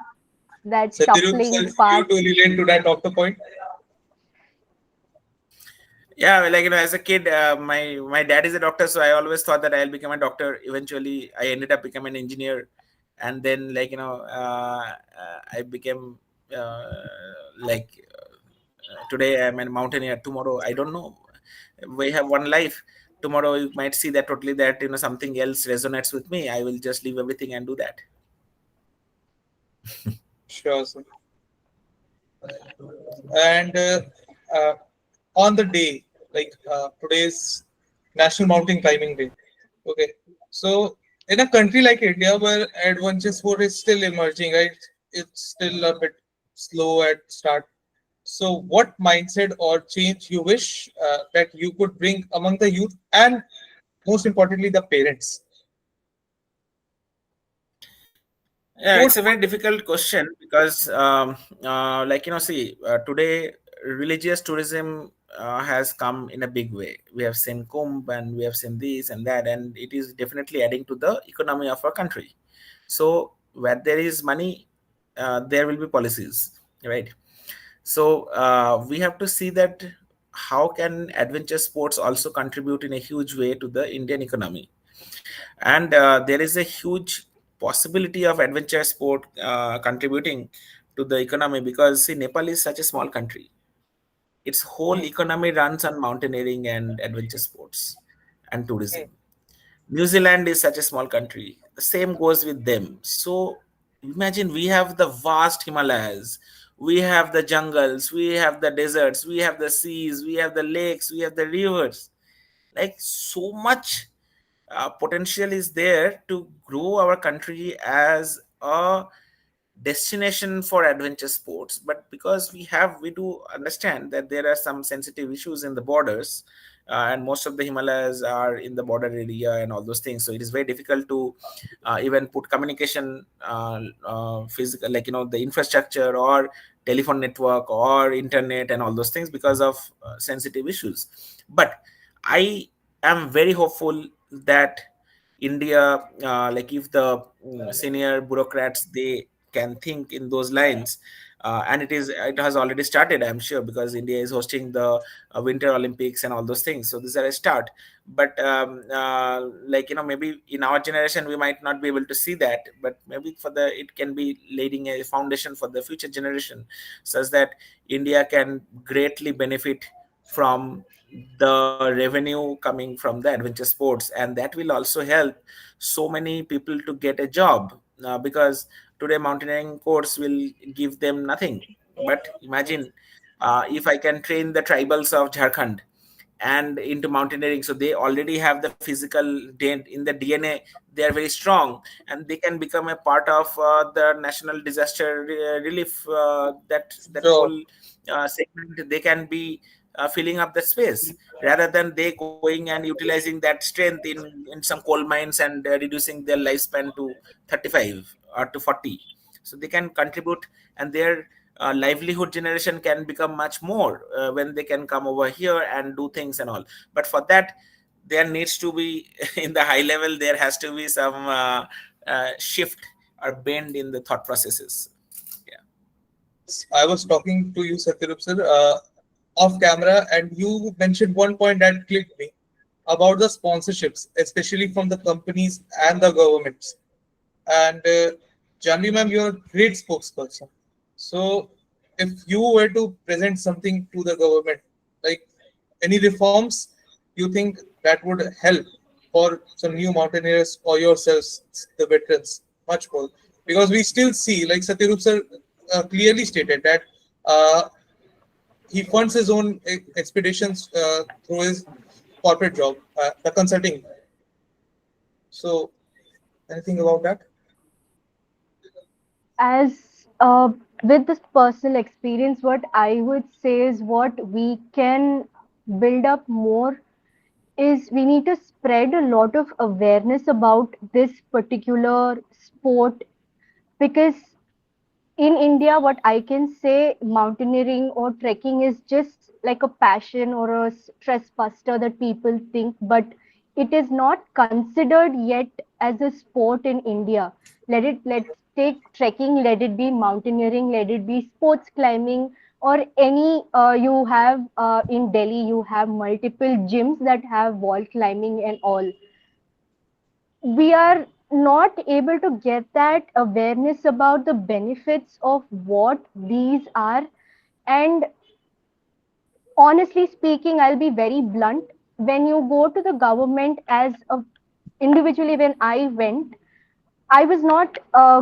that Satyarup, shuffling sir, you path. to relate to that doctor point? Yeah, well, as a kid, my dad is a doctor, so I always thought that I'll become a doctor. Eventually I ended up becoming an engineer. And then I became like today I'm a mountaineer, tomorrow I don't know. We have one life. Tomorrow you might see that totally that something else resonates with me. I will just leave everything and do that. Sure, sir. And uh, on the day, like today's National Mountain Climbing Day. Okay, so in a country like India where adventure sport is still emerging, right? It's still a bit slow at start. So, what mindset or change you wish that you could bring among the youth and most importantly the parents? Yeah, What? it's a very difficult question because, see, today religious tourism has come in a big way. We have seen Kumbh and we have seen this and that, and it is definitely adding to the economy of our country. So, where there is money, there will be policies, right? So, we have to see that how can adventure sports also contribute in a huge way to the Indian economy. And there is a huge possibility of adventure sport contributing to the economy, because see, Nepal is such a small country. Its whole Hmm, economy runs on mountaineering and adventure sports and tourism. hmm, New Zealand is such a small country, the same goes with them. So imagine, we have the vast Himalayas, we have the jungles, we have the deserts, we have the seas, we have the lakes, we have the rivers, like so much potential is there to grow our country as a destination for adventure sports. But because we do understand that there are some sensitive issues in the borders, and most of the Himalayas are in the border area and all those things, so it is very difficult to even put communication physical, the infrastructure or telephone network or internet and all those things, because of sensitive issues. But I am very hopeful that India, like if the senior bureaucrats, they can think in those lines. And it has already started, I'm sure, because India is hosting the winter Olympics and all those things, so these are a start. But like, maybe in our generation we might not be able to see that, but maybe for the it can be laying a foundation for the future generation, such that India can greatly benefit from the revenue coming from the adventure sports, and that will also help so many people to get a job. Because today mountaineering course will give them nothing, but imagine if I can train the tribals of Jharkhand and into mountaineering, so they already have the physical dent in the DNA, they are very strong, and they can become a part of the national disaster relief, that So whole segment. They can be filling up the space, rather than they going and utilizing that strength in some coal mines and reducing their lifespan to 35 or to 40. So they can contribute, and their livelihood generation can become much more when they can come over here and do things and all. But for that, there needs to be in the high level, there has to be some shift or bend in the thought processes. Yeah. I was talking to you, Satyarup sir, off camera, and you mentioned one point that clicked me about the sponsorships, especially from the companies and the governments. And Janvi ma'am, you're a great spokesperson. So, if you were to present something to the government, like any reforms, you think that would help for some new mountaineers or yourselves, the veterans, much more? Because we still see, like Satyarup sir clearly stated, that uh, he funds his own expeditions through his corporate job, the consulting. So, anything about that? As with this personal experience, what I would say is what we can build up more is we need to spread a lot of awareness about this particular sport, because in India, what I can say, mountaineering or trekking is just like a passion or a stress buster that people think, but it is not considered yet as a sport in India. Let's take trekking, let it be mountaineering, let it be sports climbing, or any you have in Delhi, you have multiple gyms that have wall climbing and all. We are not able to get that awareness about the benefits of what these are. And honestly speaking, I'll be very blunt. When you go to the government as a individually, when I went, I was not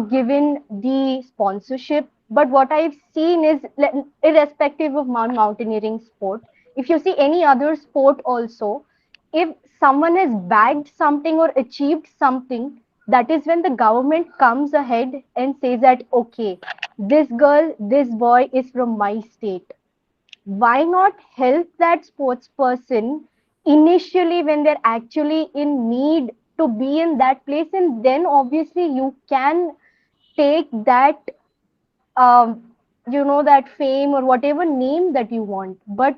given the sponsorship, but what I've seen is, irrespective of mountaineering sport, if you see any other sport also, if someone has bagged something or achieved something, that is when the government comes ahead and says that, okay, this girl, this boy is from my state. Why not help that sports person initially when they're actually in need to be in that place, and then obviously you can take that that fame or whatever name that you want. But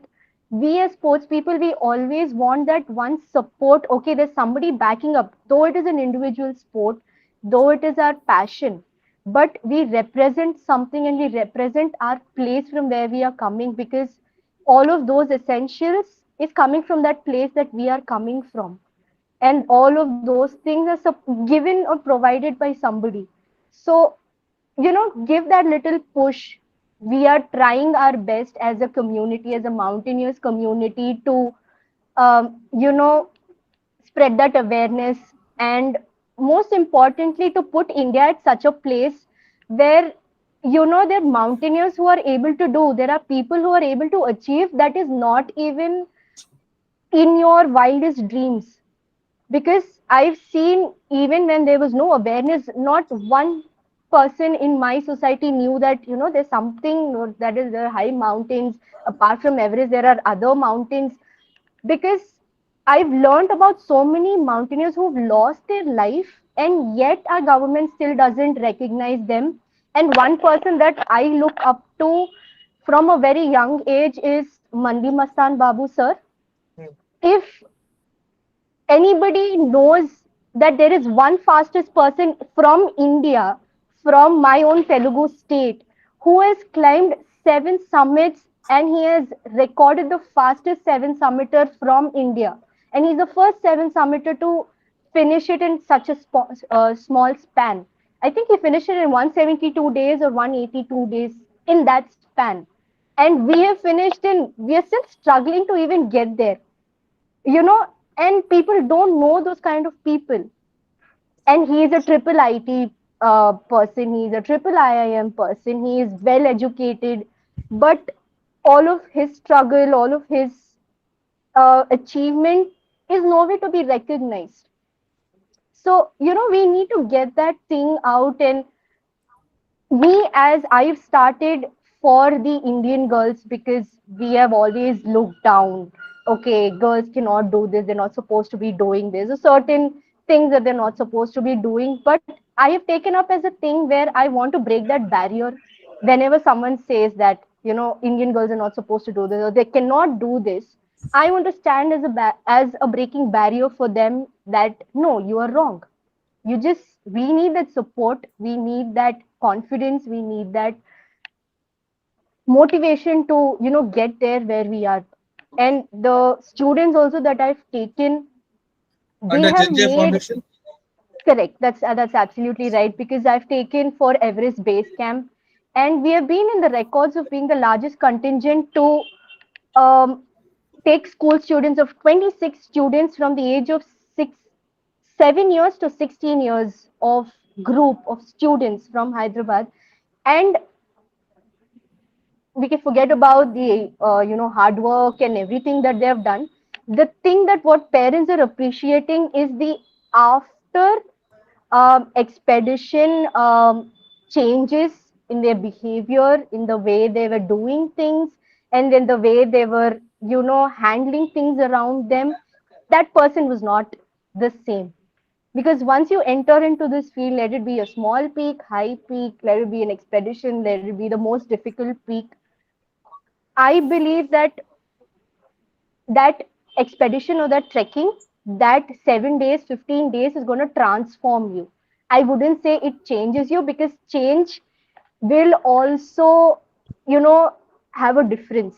we as sports people, we always want that one support. Okay, there's somebody backing up, though it is an individual sport, though it is our passion, but we represent something and we represent our place from where we are coming, because all of those essentials is coming from that place that we are coming from, and all of those things are given or provided by somebody. So give that little push. We are trying our best as a community, as a mountaineers community, to spread that awareness, and most importantly to put India at such a place where there are mountaineers who are able to do, there are people who are able to achieve that is not even in your wildest dreams. Because I've seen, even when there was no awareness, not one person in my society knew that there's something, that is, there are high mountains. Apart from Everest, there are other mountains. Because I've learned about so many mountaineers who've lost their life, and yet our government still doesn't recognize them. And one person that I look up to from a very young age is Mandi Mastan Babu sir. Hmm. If anybody knows that there is one fastest person from India, from my own Telugu state, who has climbed 7 summits, and he has recorded the fastest 7 summiter from India. And he's the first 7 summiter to finish it in such a small span. I think he finished it in 172 days or 182 days, in that span. And we are still struggling to even get there, you know, and people don't know those kind of people. And he is a triple IT person, he is a triple IIM person, he is well educated, but all of his struggle, all of his achievement is nowhere to be recognized. So, we need to get that thing out. And me, as I've started for the Indian girls, because we have always looked down. Okay, girls cannot do this, they're not supposed to be doing this, or certain things that they're not supposed to be doing. But I have taken up as a thing where I want to break that barrier. Whenever someone says that, Indian girls are not supposed to do this or they cannot do this, I want to stand as as a breaking barrier for them, that no, you are wrong. We need that support, we need that confidence, we need that motivation to get there where we are. And the students also that I've taken, they Under have JJ made Foundation. correct. That's absolutely right, because I've taken for Everest Base Camp, and we have been in the records of being the largest contingent to um, take school students of 26 students from the age of 7 years to 16 years of group of students from Hyderabad. And we can forget about the hard work and everything that they have done. The thing that what parents are appreciating is the after expedition changes in their behavior, in the way they were doing things, and then the way they were handling things around them. That person was not the same, because once you enter into this field, let it be a small peak, high peak, let it be an expedition, let it be the most difficult peak, I believe that that expedition or that trekking, that 7 days, 15 days is going to transform you. I wouldn't say it changes you, because change will also, you know, have a difference.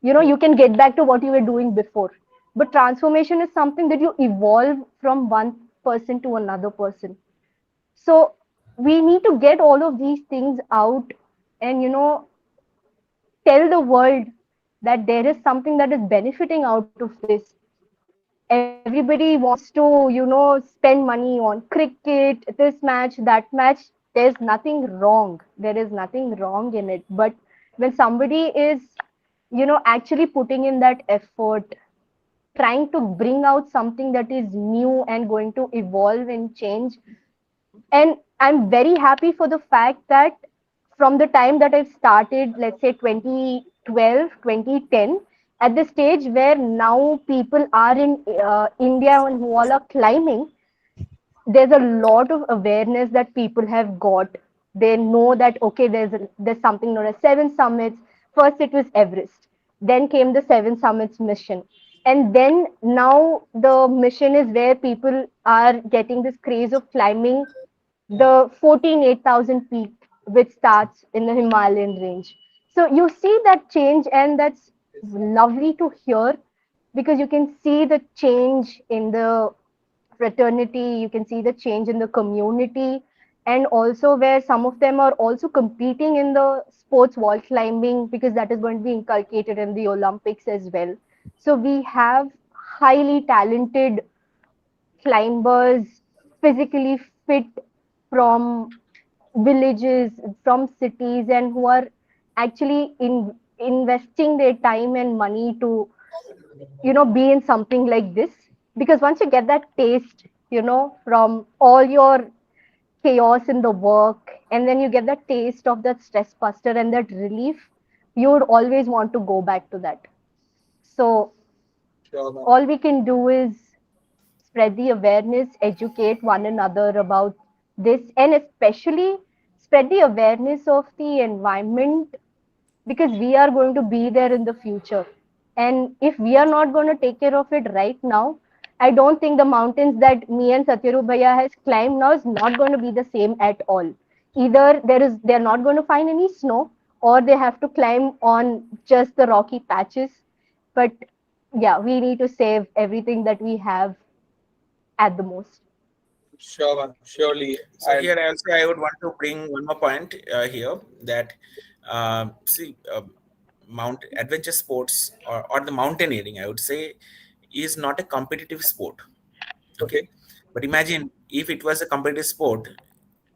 You can get back to what you were doing before. But transformation is something that you evolve from one person to another person. So we need to get all of these things out, and tell the world that there is something that is benefiting out of this. Everybody wants to spend money on cricket, this match, that match. There's nothing wrong, there is nothing wrong in it. But when somebody is actually putting in that effort, trying to bring out something that is new and going to evolve and change. And I'm very happy for the fact that from the time that I've started, let's say 2012, 2010, at the stage where now people are in India and who all are climbing, there's a lot of awareness that people have got. They know that okay, there's something known as 7 summits. First it was Everest, then came the 7 summits mission, and then now the mission is where people are getting this craze of climbing the 14,8,000 peak, which starts in the Himalayan range. So you see that change, and that's lovely to hear, because you can see the change in the fraternity, you can see the change in the community, and also where some of them are also competing in the sports wall climbing, because that is going to be inculcated in the Olympics as well. So we have highly talented climbers, physically fit, from villages, from cities, and who are actually investing their time and money to be in something like this. Because once you get that taste from all your chaos in the work, and then you get that taste of that stress buster and that relief, you would always want to go back to that. So Sure, ma'am. all we can do is spread the awareness, educate one another about this, and especially spread the awareness of the environment, because we are going to be there in the future. And if we are not going to take care of it right now, I don't think the mountains that me and Satyarup Bhaiya has climbed now is not going to be the same at all. Either they're not going to find any snow, or they have to climb on just the rocky patches. But yeah, we need to save everything that we have at the most. Sure, man. Surely. So And here also I would want to bring one more point here that see mount adventure sports or the mountaineering, I would say, is not a competitive sport. Okay, okay. but imagine if it was a competitive sport,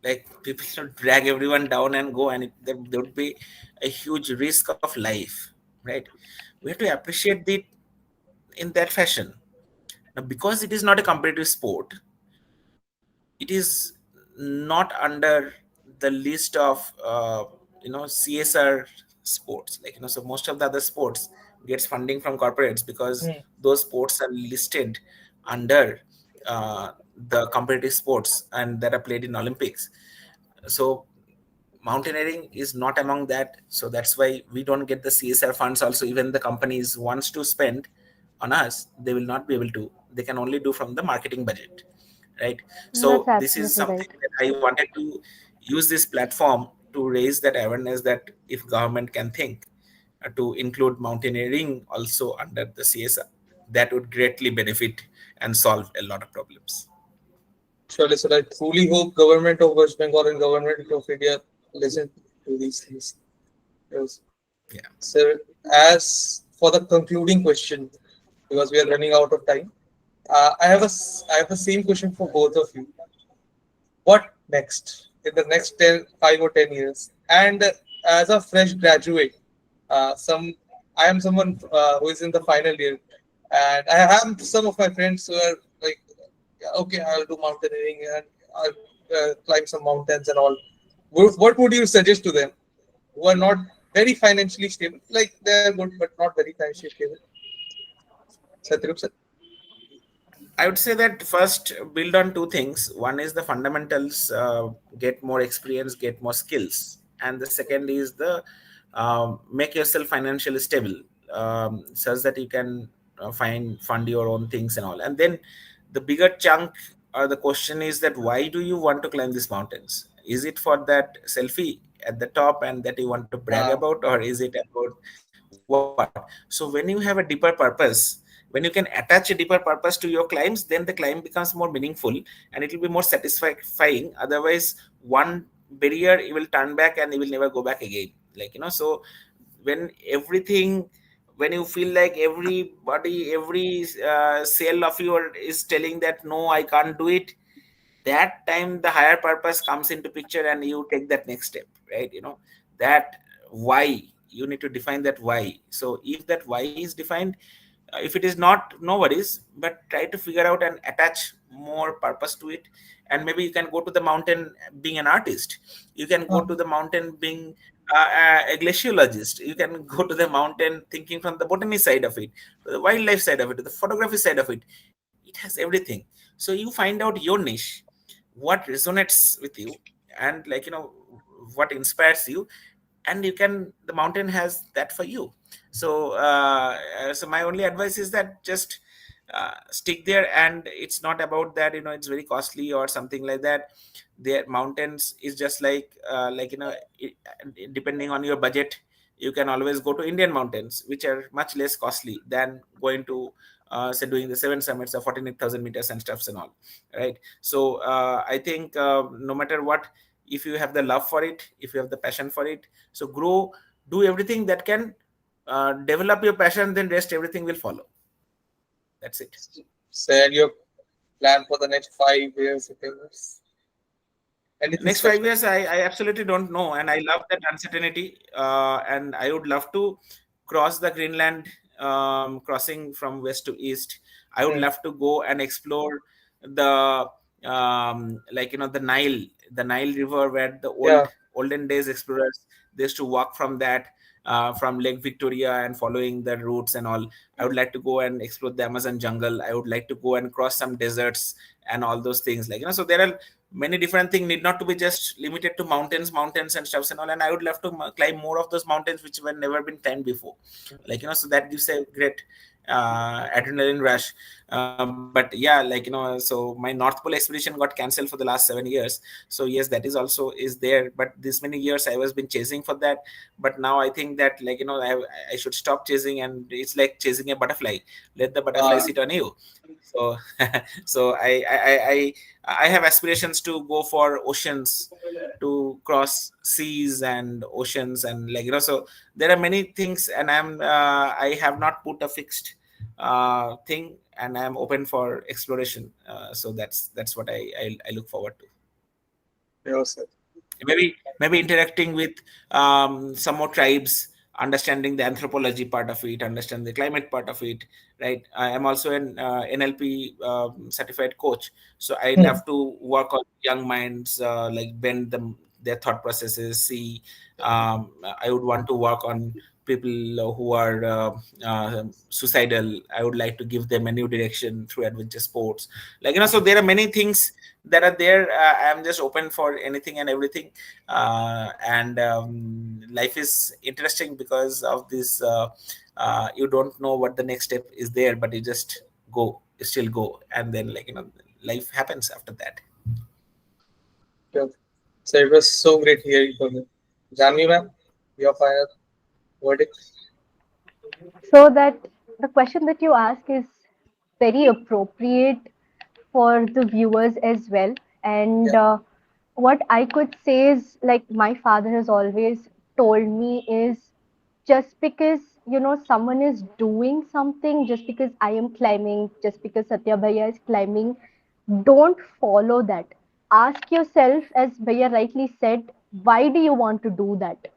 like people should drag everyone down and go, and there would be a huge risk of life, right? We have to appreciate it in that fashion. Now, because it is not a competitive sport, it is not under the list of CSR sports. Like, so most of the other sports gets funding from corporates because Hmm. those sports are listed under the competitive sports and that are played in Olympics. So mountaineering is not among that, so that's why we don't get the CSR funds. Also, even the companies wants to spend on us, they will not be able to. They can only do from the marketing budget, right? That's So this is absolutely something right. that I wanted to use this platform to raise that awareness, that if government can think to include mountaineering also under the CSR, that would greatly benefit and solve a lot of problems. Surely, sir. I truly hope government of West Bengal and government of India listen to these things. Yes. Yeah. Sir, as for the concluding question, because we are running out of time, I have the same question for both of you. What next in the next 10, 5 or 10 years? And as a fresh graduate, some I am someone who is in the final year, and I have some of my friends who are like, "Yeah, okay, I'll do mountaineering and I'll climb some mountains and all." What would you suggest to them who are not very financially stable? Like they're good, but not very financially stable. Satyarup sir. I would say that first build on two things. One is the fundamentals, get more experience, get more skills, and the second is the make yourself financially stable, such that you can fund your own things and all. And then the bigger chunk or the question is that why do you want to climb these mountains? Is it for that selfie at the top and that you want to brag about, or is it about what? So when you have a deeper purpose, when you can attach a deeper purpose to your climbs, then the climb becomes more meaningful and it will be more satisfying. Otherwise, one barrier, you will turn back and you will never go back again. So when everything, when you feel like everybody, every cell of you is telling that no, I can't do it, that time the higher purpose comes into picture and you take that next step, right? That why, you need to define that why. So if that why is defined, if it is not, no worries, but try to figure out and attach more purpose to it. And maybe you can go to the mountain being an artist, you can go to the mountain being a glaciologist, you can go to the mountain thinking from the botany side of it, to the wildlife side of it, to the photography side of it. It has everything. So you find out your niche, what resonates with you, and what inspires you, and you can, the mountain has that for you. So my only advice is that just stick there. And it's not about that, it's very costly or something like that. The mountains is just depending on your budget, you can always go to Indian mountains, which are much less costly than going to say doing the seven summits of 48,000 meters and stuffs and all, right? So I think no matter what, if you have the love for it, if you have the passion for it, so grow, do everything that can develop your passion, then rest everything will follow. That's it. Say your plan for the next 5 years, 10 years. Anything Next five special? years, I absolutely don't know, and I love that uncertainty. And I would love to cross the Greenland, crossing from west to east. I would Hmm. love to go and explore the the Nile River, where the Yeah. olden days explorers, they used to walk from that, from Lake Victoria and following the routes and all. I would like to go and explore the Amazon jungle. I would like to go and cross some deserts and all those things. So there are many different things, need not to be just limited to mountains and stuffs and all. And I would love to climb more of those mountains which were never been climbed before. So that gives a great adrenaline rush. But yeah, like, so my North Pole expedition got cancelled for the last 7 years. So yes, that is also is there. But this many years I was been chasing for that. But now I think that, like, I should stop chasing, and it's like chasing a butterfly. Let the butterfly Uh, sit on you. So so I have aspirations to go for oceans, to cross seas and oceans, and, like, so there are many things, and I have not put a fixed thing, and I'm open for exploration. So that's what I look forward to. yourself. Maybe interacting with some more tribes, understanding the anthropology part of it, understand the climate part of it, right? I am also an NLP certified coach, so I love to work on young minds, like bend them, their thought processes, see. I would want to work on people who are suicidal. I would like to give them a new direction through adventure sports, like, so there are many things that are there. I'm just open for anything and everything. And life is interesting because of this. You don't know what the next step is there, but you just go, you still go, and then, like, life happens after that. Yeah. So it was so great hearing from you. Janvi ma'am, your final verdict? So that the question that you ask is very appropriate for the viewers as well. And Yeah. what I could say is, like my father has always told me, is just because someone is doing something, just because I am climbing, just because Satya Bhaiya is climbing, don't follow that. Ask yourself, as Bhaiya rightly said, why do you want to do that?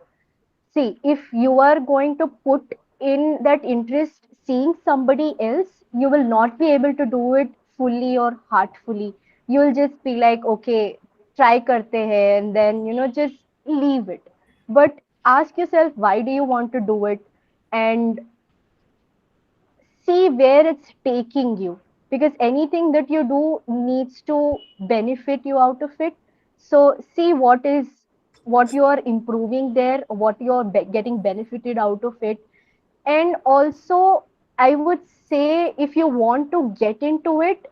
See, if you are going to put in that interest seeing somebody else, you will not be able to do it fully or heartfully. You will just be like, okay, try karte hai, and then just leave it. But ask yourself, why do you want to do it? And see where it's taking you, because anything that you do needs to benefit you out of it. So see what you are improving there, what you are getting benefited out of it. And also, I would say, if you want to get into it,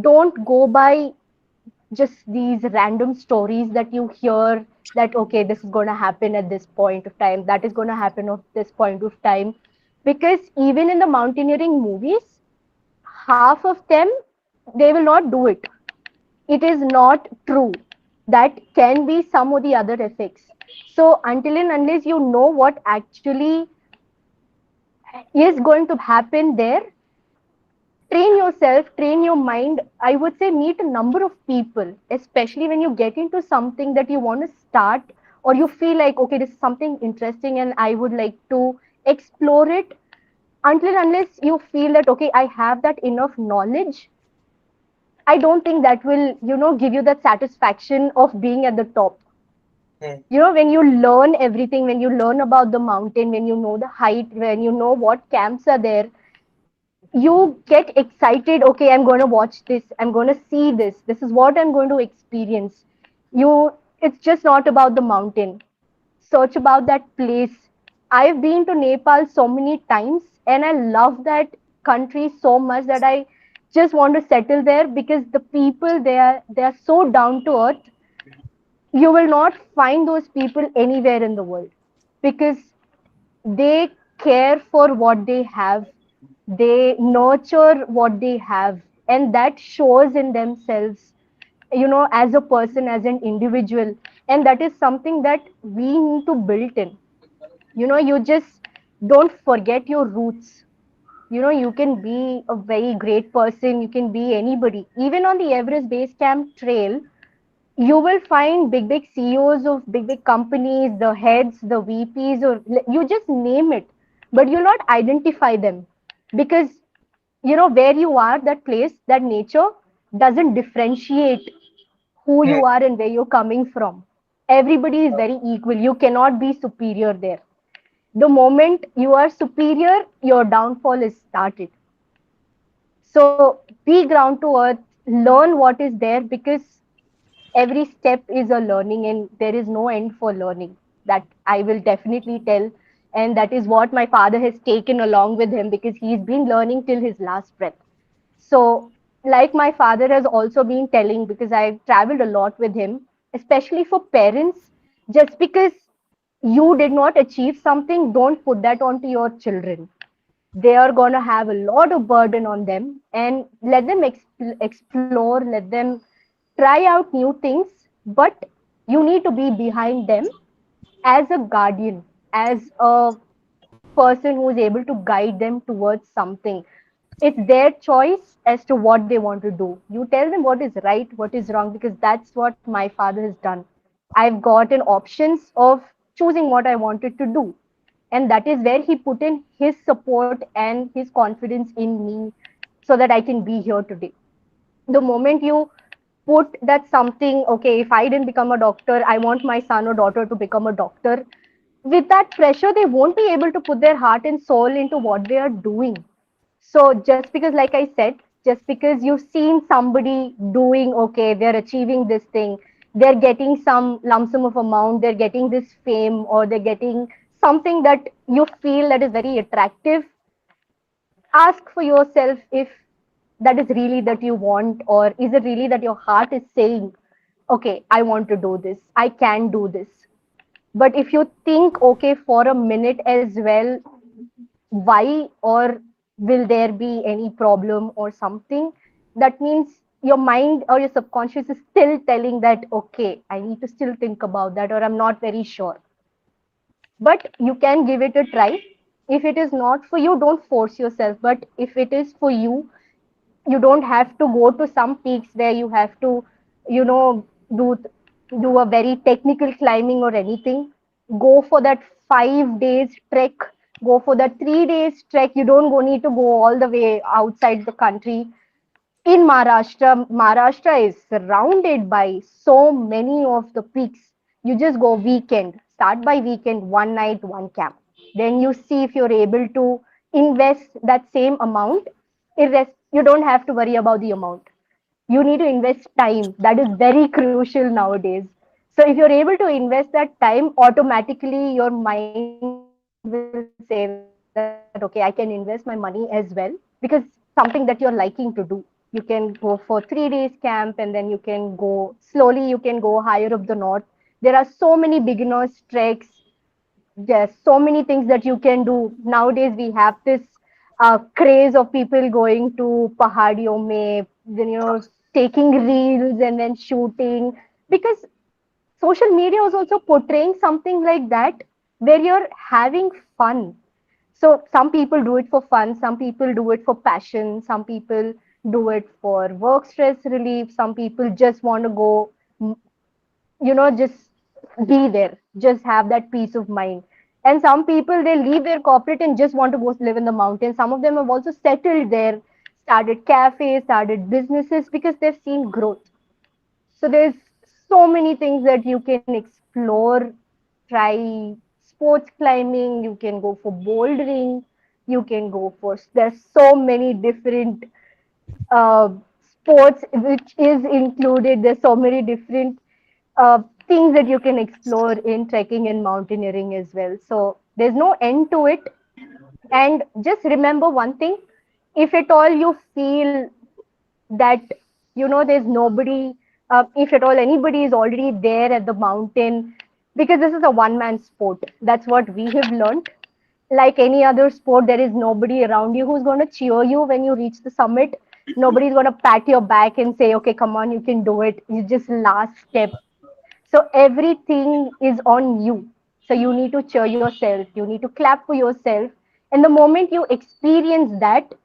don't go by just these random stories that you hear, that okay, this is going to happen at this point of time, that is going to happen at this point of time. Because even in the mountaineering movies, half of them, they will not do it. It is not true. That can be some of the other effects. So until and unless you know what actually is going to happen there, train yourself, train your mind. I would say meet a number of people, especially when you get into something that you want to start, or you feel like, okay, this is something interesting and I would like to explore it. Until and unless you feel that, okay, I have that enough knowledge, I don't think that will give you that satisfaction of being at the top. Hmm. When you learn everything, when you learn about the mountain, when you know the height, when you know what camps are there, you get excited. Okay, I'm going to watch this, I'm going to see this is what I'm going to experience. you it's just not about the mountain. Search about that place. I've been to Nepal so many times, and I love that country so much that I just want to settle there, because the people there, they are so down to earth. You will not find those people anywhere in the world, because they care for what they have, they nurture what they have, and that shows in themselves, as a person, as an individual. And that is something that we need to build in. You just don't forget your roots. You can be a very great person, you can be anybody. Even on the Everest Base Camp trail, you will find big CEOs of big companies, the heads, the VPs, or you just name it, but you'll not identify them, because where you are, that place, that nature doesn't differentiate who Hmm. you are and where you're coming from. Everybody is very equal. You cannot be superior there. The moment you are superior, your downfall is started. So be ground to earth, learn what is there, because every step is a learning and there is no end for learning. That I will definitely tell And that is what my father has taken along with him, because he's been learning till his last breath. So, like my father has also been telling, because I've traveled a lot with him, especially for parents, just because you did not achieve something, don't put that onto your children. They are going to have a lot of burden on them, and let them explore, let them try out new things, but you need to be behind them as a guardian, as a person who is able to guide them towards something. It's their choice as to what they want to do. You tell them what is right, what is wrong, because that's what my father has done. I've gotten options of choosing what I wanted to do. And that is where he put in his support and his confidence in me so that I can be here today. The moment you put that something, okay, if I didn't become a doctor, I want my son or daughter to become a doctor, with that pressure, they won't be able to put their heart and soul into what they are doing. So just because, like I said, just because you've seen somebody doing, okay, they're achieving this thing, they're getting some lump sum of amount, they're getting this fame, or they're getting something that you feel that is very attractive, ask for yourself if that is really that you want, or is it really that your heart is saying, okay, I want to do this, I can do this. But if you think, okay, for a minute as well, why, or will there be any problem or something, that means your mind or your subconscious is still telling that, okay, I need to still think about that, or I'm not very sure. But you can give it a try. If it is not for you, don't force yourself. But if it is for you, you don't have to go to some peaks where you have to, you know, do do a very technical climbing or anything. Go for that 5 days trek. Go for that 3 days trek. You don't go need to go all the way outside the country. In Maharashtra, Maharashtra is surrounded by so many of the peaks. You just go weekend, start by weekend, one night, one camp. Then you see if you're able to invest that same amount. You don't have to worry about the amount. You need to invest time. That is very crucial nowadays. So if you're able to invest that time, automatically your mind will say that, okay, I can invest my money as well, because something that you're liking to do. You can go for 3 days camp, and then you can go slowly, you can go higher up the north. There are so many beginners treks. Yes, so many things that you can do. Nowadays, we have this craze of people going to Pahadiyon mein, then, taking reels and then shooting, because social media is also portraying something like that, where you're having fun. So some people do it for fun, some people do it for passion, some people do it for work stress relief, some people just want to go, just be there, just have that peace of mind. And some people, they leave their corporate and just want to go live in the mountains. Some of them have also settled there, started cafes, started businesses, because they've seen growth. So there's so many things that you can explore. Try sports climbing, you can go for bouldering, you can go for, there's so many different uh, sports which is included. There's so many different things that you can explore in trekking and mountaineering as well. So there's no end to it. And just remember one thing: if at all you feel that there's nobody, if at all anybody is already there at the mountain, because this is a one-man sport. That's what we have learned. Like any other sport, there is nobody around you who's going to cheer you when you reach the summit. Nobody's going to pat your back and say, okay, come on, you can do it, you just last step. So everything is on you. So you need to cheer yourself, you need to clap for yourself. And the moment you experience that,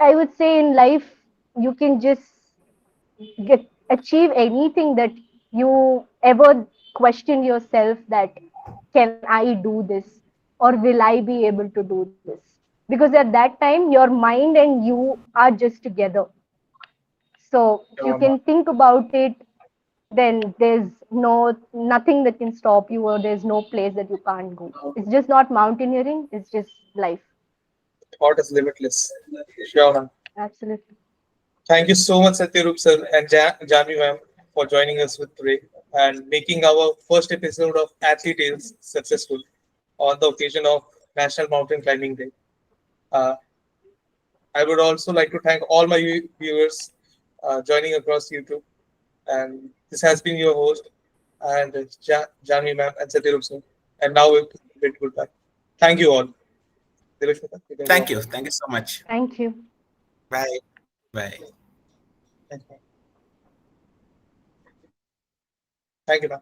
I would say in life, you can just achieve anything that you ever question yourself, that can I do this, or will I be able to do this? Because at that time, your mind and you are just together. So if you can think about it, then there's nothing that can stop you, or there's no place that you can't go. It's just not mountaineering, it's just life. Thought is limitless. Sure, ma'am. Absolutely. Thank you so much, Satyarup sir and Jami ma'am, for joining us with today and making our first episode of Athlete Tales successful. on the occasion of National Mountain Climbing Day. Uh, I would also like to thank all my viewers joining across YouTube. And this has been your host, and Jaahnavi ma'am and Satyarup sir. And now we bid goodbye. Thank you all. Dilashwita, you can go Thank on. you. Thank you so much. Thank you. Bye. Bye. Thank you, ma'am.